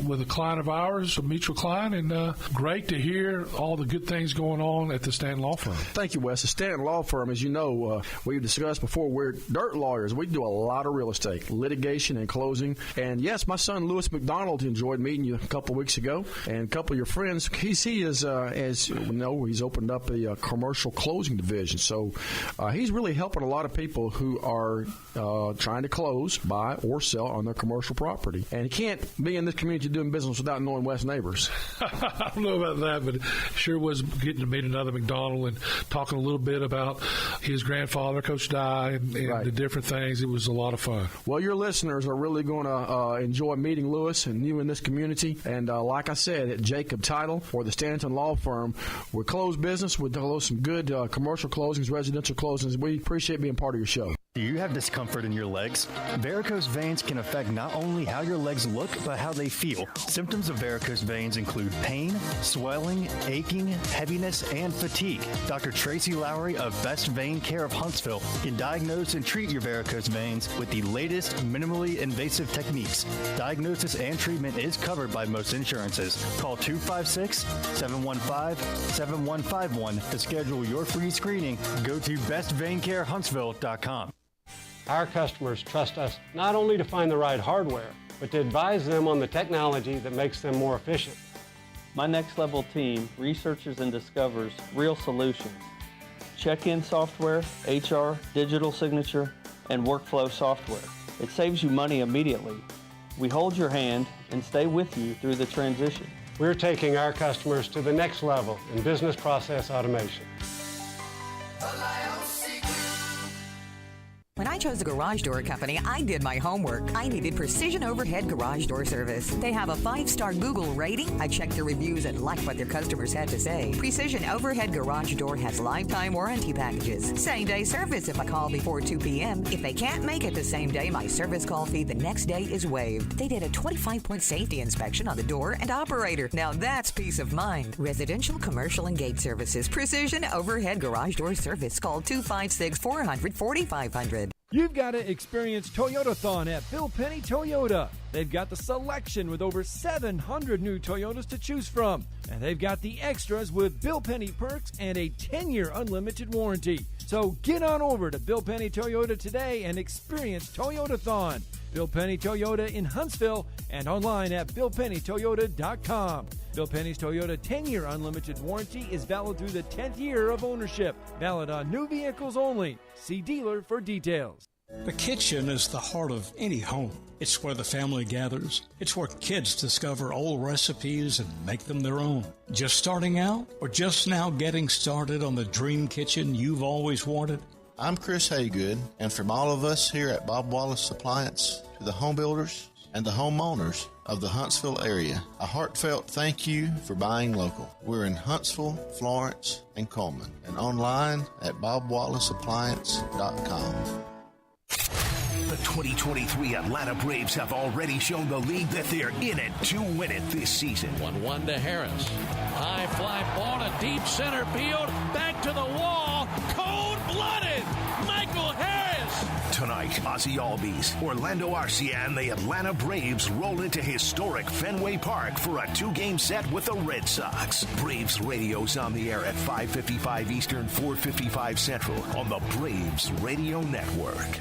with a client of ours, a mutual client, and great to hear all the good things going on at the Stanton Law Firm. Thank you, Wes. The Stanton Law Firm, as you know, we've discussed before, we're dirt lawyers. We do a lot of real estate, litigation and closing. And yes, my son Lewis McDonald enjoyed meeting you a couple of weeks ago, and a couple of your friends. He is, as you know, he's opened up a commercial closing division. So he's really helping a lot of people who are trying to close, buy, or sell on their commercial property. And you can't be in this community doing business without knowing Wes neighbors. I don't know about that, but it sure was getting to meet another McDonald and talking a little bit about his grandfather, Coach Dye, and the different things. It was a lot of fun. Well, your listeners are really going to enjoy meeting Lewis and you in this community. And like I said, at Jacob Title or the Stanton Law Firm, we close business. We close some good commercial closings, residential closings. We appreciate being part of your show. Do you have discomfort in your legs? Varicose veins can affect not only how your legs look, but how they feel. Symptoms of varicose veins include pain, swelling, aching, heaviness, and fatigue. Dr. Tracy Lowry of Best Vein Care of Huntsville can diagnose and treat your varicose veins with the latest minimally invasive techniques. Diagnosis and treatment is covered by most insurances. Call 256-715-7151 to schedule your free screening. Go to bestveincarehuntsville.com. Our customers trust us not only to find the right hardware, but to advise them on the technology that makes them more efficient. My Next Level team researches and discovers real solutions. Check-in software, HR, digital signature, and workflow software. It saves you money immediately. We hold your hand and stay with you through the transition. We're taking our customers to the next level in business process automation. When I chose a garage door company, I did my homework. I needed Precision Overhead Garage Door Service. They have a 5-star Google rating. I checked their reviews and liked what their customers had to say. Precision Overhead Garage Door has lifetime warranty packages. Same-day service if I call before 2 p.m. If they can't make it the same day, my service call fee the next day is waived. They did a 25-point safety inspection on the door and operator. Now that's peace of mind. Residential, commercial, and gate services. Precision Overhead Garage Door Service. Call 256-400-4500. You've got to experience Toyotathon at Bill Penny Toyota. They've got the selection with over 700 new Toyotas to choose from. And they've got the extras with Bill Penny perks and a 10-year unlimited warranty. So get on over to Bill Penny Toyota today and experience Toyotathon. Bill Penny Toyota in Huntsville and online at BillPennyToyota.com. Bill Penny's Toyota 10-year unlimited warranty is valid through the 10th year of ownership. Valid on new vehicles only. See dealer for details. The kitchen is the heart of any home. It's where the family gathers. It's where kids discover old recipes and make them their own. Just starting out or just now getting started on the dream kitchen you've always wanted? I'm Chris Haygood, and from all of us here at Bob Wallace Appliance to the home builders and the homeowners of the Huntsville area, a heartfelt thank you for buying local. We're in Huntsville, Florence, and Coleman, and online at bobwallaceappliance.com. The 2023 Atlanta Braves have already shown the league that they're in it to win it this season. 1-1 to Harris. High fly ball to deep center field. Back to the wall. Cold-blooded. Michael Harris. Tonight, Ozzie Albies, Orlando Arcia, and the Atlanta Braves roll into historic Fenway Park for a 2-game set with the Red Sox. Braves radio's on the air at 5:55 Eastern, 4:55 Central on the Braves Radio Network.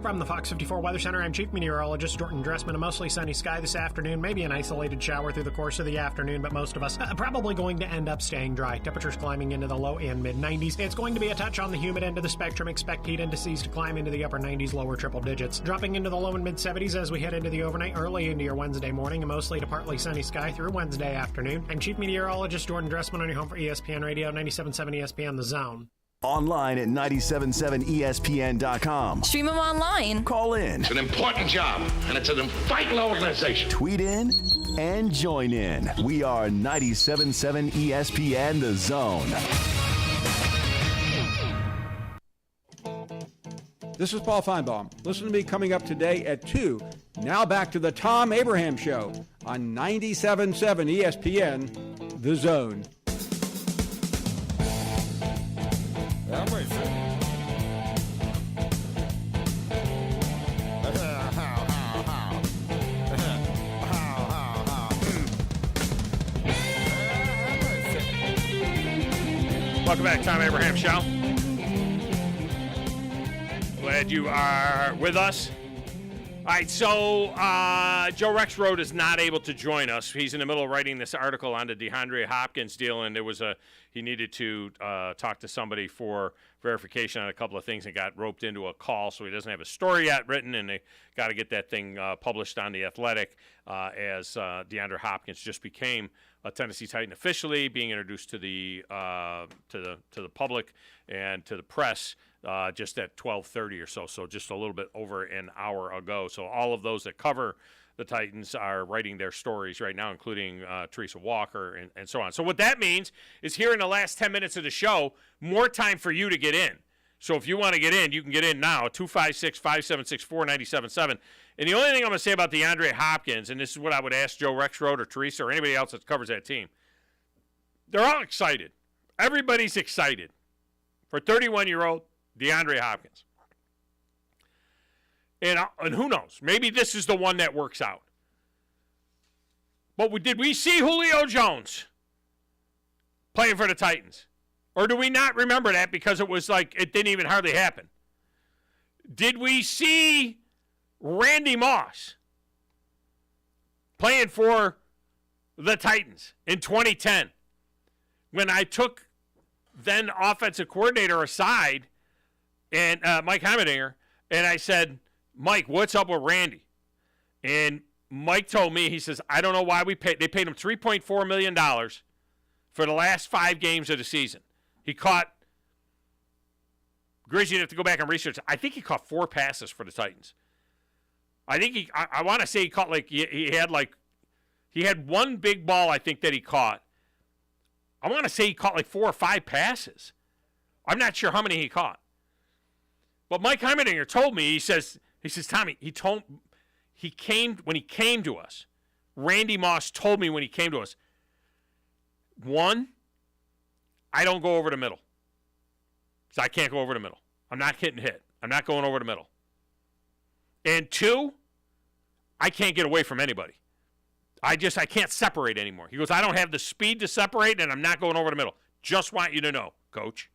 From the Fox 54 Weather Center, I'm Chief Meteorologist Jordan Dressman. A mostly sunny sky this afternoon, maybe an isolated shower through the course of the afternoon, but most of us probably going to end up staying dry. Temperatures climbing into the low and mid-90s. It's going to be a touch on the humid end of the spectrum. Expect heat indices to climb into the upper 90s, lower triple digits. Dropping into the low and mid-70s as we head into the overnight, early into your Wednesday morning, a mostly to partly sunny sky through Wednesday afternoon. I'm Chief Meteorologist Jordan Dressman on your home for ESPN Radio, 97.7 ESPN The Zone. Online at 977ESPN.com. Stream them online. Call in. It's an important job, and it's an vital organization. Tweet in and join in. We are 97.7 ESPN The Zone. This is Paul Feinbaum. Listen to me coming up today at 2. Now back to the Thom Abraham Show on 97.7 ESPN The Zone. Welcome back, Thom Abraham Show. Glad you are with us. All right, so Joe Rexrode is not able to join us. He's in the middle of writing this article on the DeAndre Hopkins deal, and he needed to talk to somebody for verification on a couple of things and got roped into a call, so he doesn't have a story yet written, and they got to get that thing published on The Athletic as DeAndre Hopkins just became a Tennessee Titan officially, being introduced to the public and to the press just at 12:30 or so just a little bit over an hour ago. So all of those that cover the Titans are writing their stories right now, including Teresa Walker and so on. So what that means is here in the last 10 minutes of the show, more time for you to get in. So if you want to get in, you can get in now, 256-576-4977. And the only thing I'm going to say about DeAndre Hopkins, and this is what I would ask Joe Rexrode or Teresa or anybody else that covers that team, they're all excited. Everybody's excited for 31-year-old DeAndre Hopkins. And who knows? Maybe this is the one that works out. But did we see Julio Jones playing for the Titans? Or do we not remember that because it was like it didn't even hardly happen? Did we see Randy Moss playing for the Titans in 2010 when I took then offensive coordinator aside and Mike Heimerdinger, and I said, Mike, what's up with Randy? And Mike told me, he says, I don't know why they paid him $3.4 million for the last 5 games of the season. He caught, Grizz, you'd have to go back and research. I think he caught 4 passes for the Titans. I think I want to say he caught he had one big ball I think that he caught. I want to say he caught 4 or 5 passes. I'm not sure how many he caught. But Mike Heimerdinger told me, he says, Tommy, when he came to us, Randy Moss told me when he came to us, 1, I don't go over the middle. So I can't go over the middle. I'm not hitting hit. I'm not going over the middle. And 2, I can't get away from anybody. I can't separate anymore. He goes, I don't have the speed to separate, and I'm not going over the middle. Just want you to know, Coach.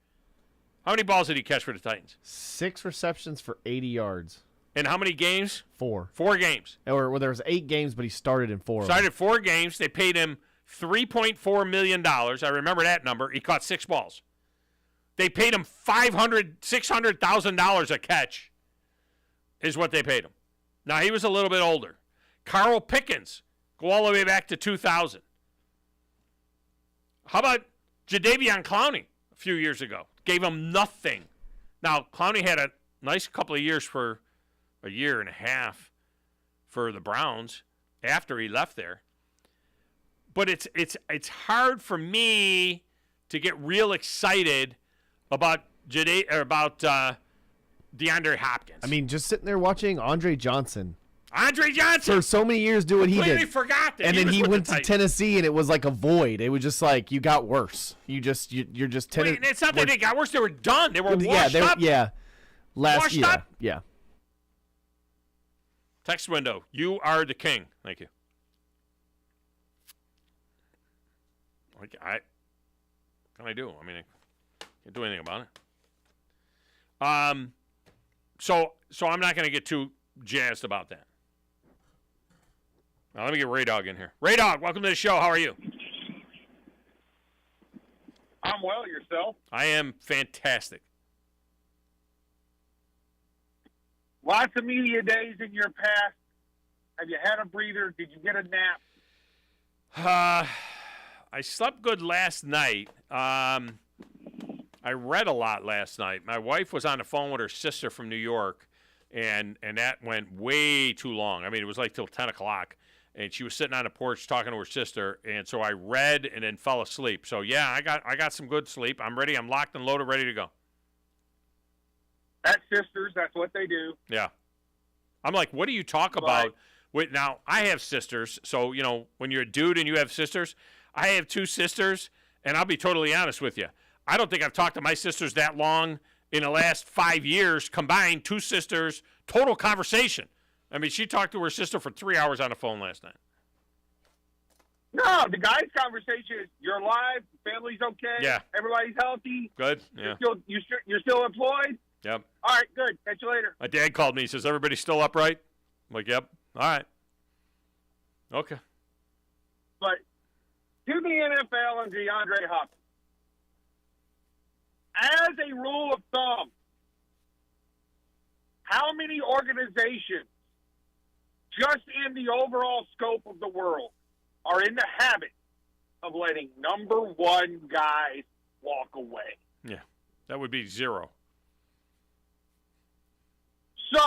How many balls did he catch for the Titans? 6 receptions for 80 yards. And how many games? 4. 4 games. Or there was 8 games, but he started in 4. Started 4 games. They paid him $3.4 million. I remember that number. He caught 6 balls. They paid him $600,000 a catch is what they paid him. Now, he was a little bit older. Carl Pickens, go all the way back to 2000. How about Jadeveon Clowney a few years ago? Gave him nothing. Now, Clowney had a nice couple of years for a year and a half for the Browns after he left there. But it's hard for me to get real excited about DeAndre Hopkins. I mean, just sitting there watching Andre Johnson. For so many years do what he did. Completely forgot that. And then he went to Titans. Tennessee, and it was like a void. It was just like you got worse. You're just Wait, it's not that they got worse. They were done. They were washed up. Yeah. Washed up. Yeah. Text window. You are the king. Thank you. What can I do? I mean, I can't do anything about it. So I'm not going to get too jazzed about that. Now, let me get Ray Dog in here. Ray Dog, welcome to the show. How are you? I'm well. Yourself? I am fantastic. Lots of media days in your past. Have you had a breather? Did you get a nap? I slept good last night. I read a lot last night. My wife was on the phone with her sister from New York, and that went way too long. I mean, it was like till 10 o'clock, and she was sitting on the porch talking to her sister, and so I read and then fell asleep. So, yeah, I got some good sleep. I'm ready. I'm locked and loaded, ready to go. That's sisters. That's what they do. Yeah. I'm like, what do you talk about? Now, I have sisters, so, you know, when you're a dude and you have sisters, I have two sisters, and I'll be totally honest with you. I don't think I've talked to my sisters that long in the last 5 years, combined, two sisters, total conversation. I mean, she talked to her sister for 3 hours on the phone last night. No, the guy's conversation is, you're alive, family's okay, yeah, everybody's healthy. Good, yeah. You're still employed? Yep. All right, good. Catch you later. My dad called me. He says, everybody still upright? I'm like, yep. All right. Okay. But to the NFL and DeAndre Hopkins, as a rule of thumb, how many organizations, just in the overall scope of the world, are in the habit of letting number one guys walk away? Yeah, that would be zero. So,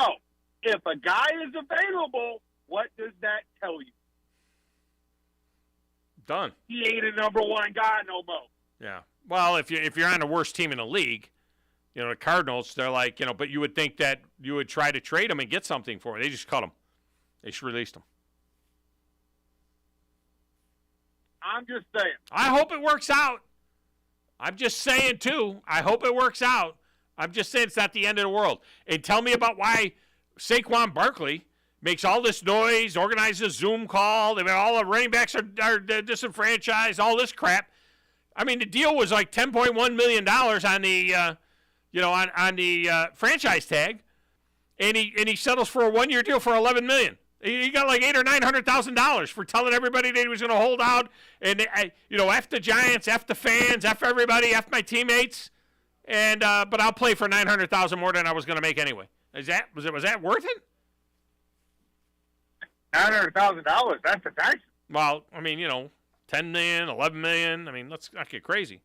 if a guy is available, what does that tell you? Done. He ain't a number one guy no more. Yeah. Well, if you're on the worst team in the league, you know, the Cardinals, they're like, you know, but you would think that you would try to trade him and get something for him. They just cut him. They just released him. I'm just saying. I hope it works out. I'm just saying, too. I hope it works out. I'm just saying it's not the end of the world. And tell me about why Saquon Barkley makes all this noise, organizes a Zoom call. All the running backs are disenfranchised, all this crap. I mean, the deal was like $10.1 million on the, on the franchise tag, and he settles for a one-year deal for $11 million. He got like $800,000 or $900,000 for telling everybody that he was going to hold out, and F the Giants, F the fans, F everybody, F my teammates, and but I'll play for $900,000 more than I was going to make anyway. Was that worth it? $900,000. That's the tax. Well, I mean, $10 million, $11 million. I mean, let's not get crazy.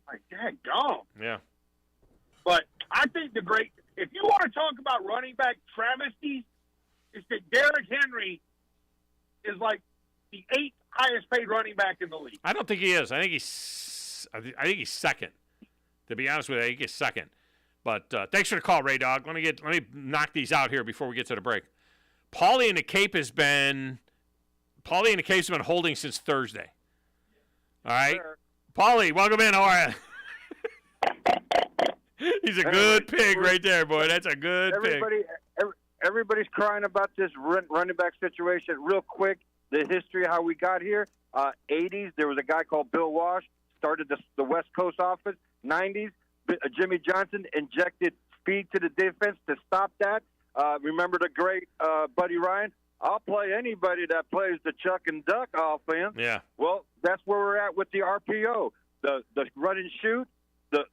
My dad gone. Yeah. But I think if you want to talk about running back travesties, it's that Derrick Henry is like the 8th highest paid running back in the league. I don't think he is. I think he's second. To be honest with you, I think he's second. But thanks for the call, Ray Dog. Let me knock these out here before we get to the break. Paulie and the Cape has been holding since Thursday. All right, sure. Paulie, welcome in. How are you? He's a good pig right there, boy. That's a good pig. Everybody's crying about this running back situation. Real quick, the history of how we got here. 80s, there was a guy called Bill Walsh, started the West Coast offense. 90s, Jimmy Johnson injected speed to the defense to stop that. Remember the great Buddy Ryan? I'll play anybody that plays the Chuck and Duck offense. Yeah. Well, that's where we're at with the RPO. The run and shoot, the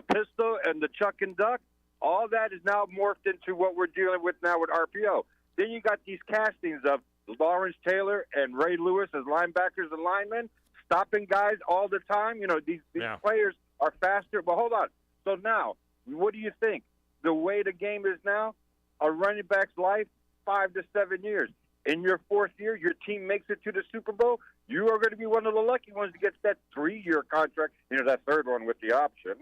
pistol, and the Chuck and Duck. All that is now morphed into what we're dealing with now with RPO. Then you got these castings of Lawrence Taylor and Ray Lewis as linebackers and linemen, stopping guys all the time. These players are faster. But hold on. So now, what do you think? The way the game is now, a running back's life, 5 to 7 years. In your 4th year, your team makes it to the Super Bowl. You are going to be one of the lucky ones to get that 3-year contract. That 3rd one with the option.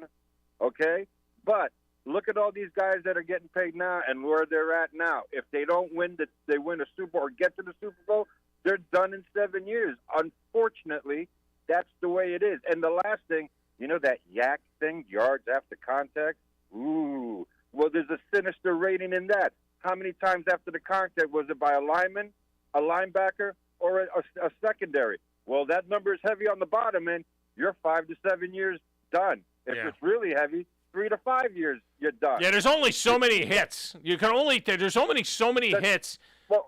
Okay? But look at all these guys that are getting paid now and where they're at now. If they don't win they win a Super Bowl or get to the Super Bowl, they're done in 7 years. Unfortunately, that's the way it is. And the last thing, that yak thing, yards after contact? Ooh. Well, there's a sinister rating in that. How many times after the contact was it by a lineman, a linebacker, or a secondary? Well, that number is heavy on the bottom end. You're 5 to 7 years done. If it's really heavy, 3 to 5 years, you're done. Yeah, there's only so many hits. There's only so many hits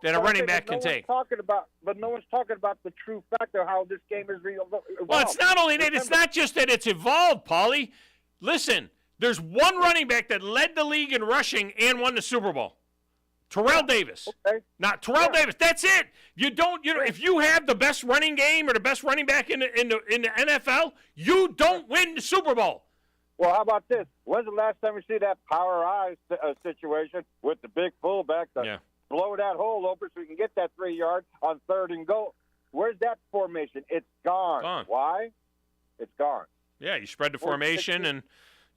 that a running back can take. But no one's talking about the true fact of how this game is evolved. Well, it's not only that. It's not just that it's evolved, Paulie. Listen, there's one running back that led the league in rushing and won the Super Bowl. Terrell Davis. Okay. Not Terrell Davis. That's it. If you have the best running game or the best running back in the NFL, you don't win the Super Bowl. Well, how about this? When's the last time we see that power eye situation with the big fullback to blow that hole open so we can get that 3 yard on 3rd and goal? Where's that formation? It's gone. Why? It's gone. Yeah, you spread the formation and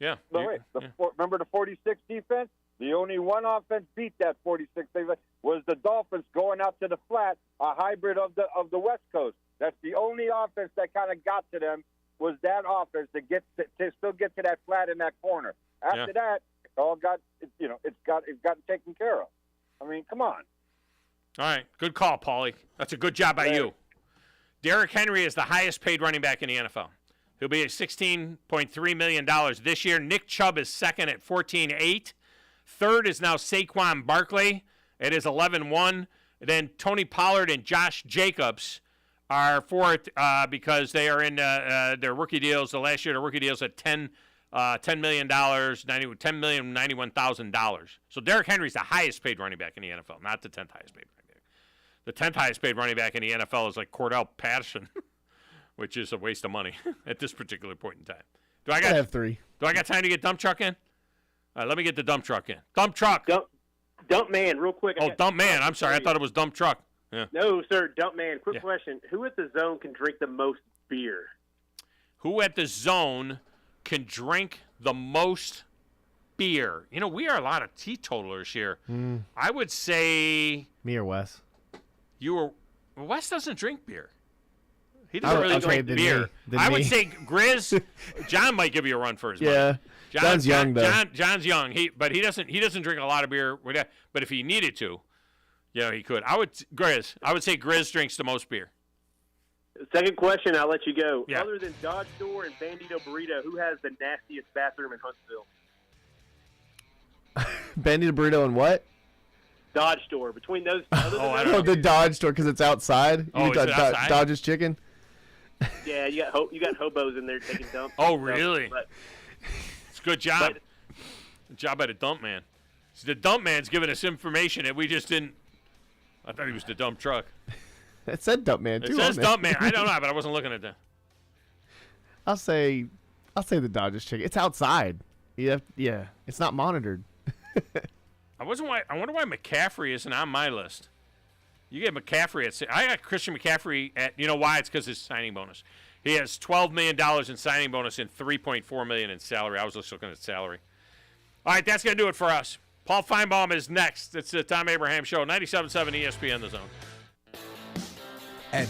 remember the 46 defense? The only one offense beat that 46 defense was the Dolphins going out to the flat, a hybrid of the West Coast. That's the only offense that kind of got to them. Was that offense to still get to that flat in that corner? After that, it all got it's gotten taken care of. I mean, come on. All right, good call, Paulie. That's a good job by you. Derrick Henry is the highest paid running back in the NFL. He'll be at $16.3 million this year. Nick Chubb is second at $14.8. Third is now Saquon Barkley. It is $11.1. Then Tony Pollard and Josh Jacobs are fourth because they are in their rookie deals. The last year, the rookie deals at $10 million, $10,091,000. So Derrick Henry's the highest paid running back in the NFL, not the 10th highest paid running back. The 10th highest paid running back in the NFL is like Cordell Patterson, which is a waste of money at this particular point in time. I have 3. Do I got time to get Dump Truck in? All right, let me get the Dump Truck in. Dump Truck. Dump Man, real quick. Dump Man. I'm sorry. I thought it was Dump Truck. Yeah. No, sir. Dump Man. Quick question. Who at the Zone can drink the most beer? Who at the Zone can drink the most beer? We are a lot of teetotalers here. I would say me or Wes. Wes doesn't drink beer. He doesn't really drink beer. I would say Grizz. John might give you a run for his money. Yeah. John's young though. John's young. He doesn't drink a lot of beer. But if he needed to, he could. I would say Grizz drinks the most beer. Second question, I'll let you go. Yeah. Other than Dodge Store and Bandito Burrito, who has the nastiest bathroom in Huntsville? Bandito Burrito and what? Dodge Store. Between those. I don't know. The Dodge Store because it's outside. Is it outside? Dodge's Chicken. Yeah, you got hobos in there taking dumps. Oh, really? It's a good job. Good job by the Dump Man. So the Dump Man's giving us information that we just didn't. I thought he was the dump truck. It said Dump Man too. It says Dump Man. I don't know, but I wasn't looking at that. I'll say the Dodgers Chicken. It's outside. Yeah, it's not monitored. I wonder why McCaffrey isn't on my list. You get McCaffrey I got Christian McCaffrey at. You know why? It's because his signing bonus. He has $12 million in signing bonus and $3.4 million in salary. I was just looking at salary. All right, that's going to do it for us. Paul Feinbaum is next. It's the Thom Abraham Show, 97.7 ESPN The Zone.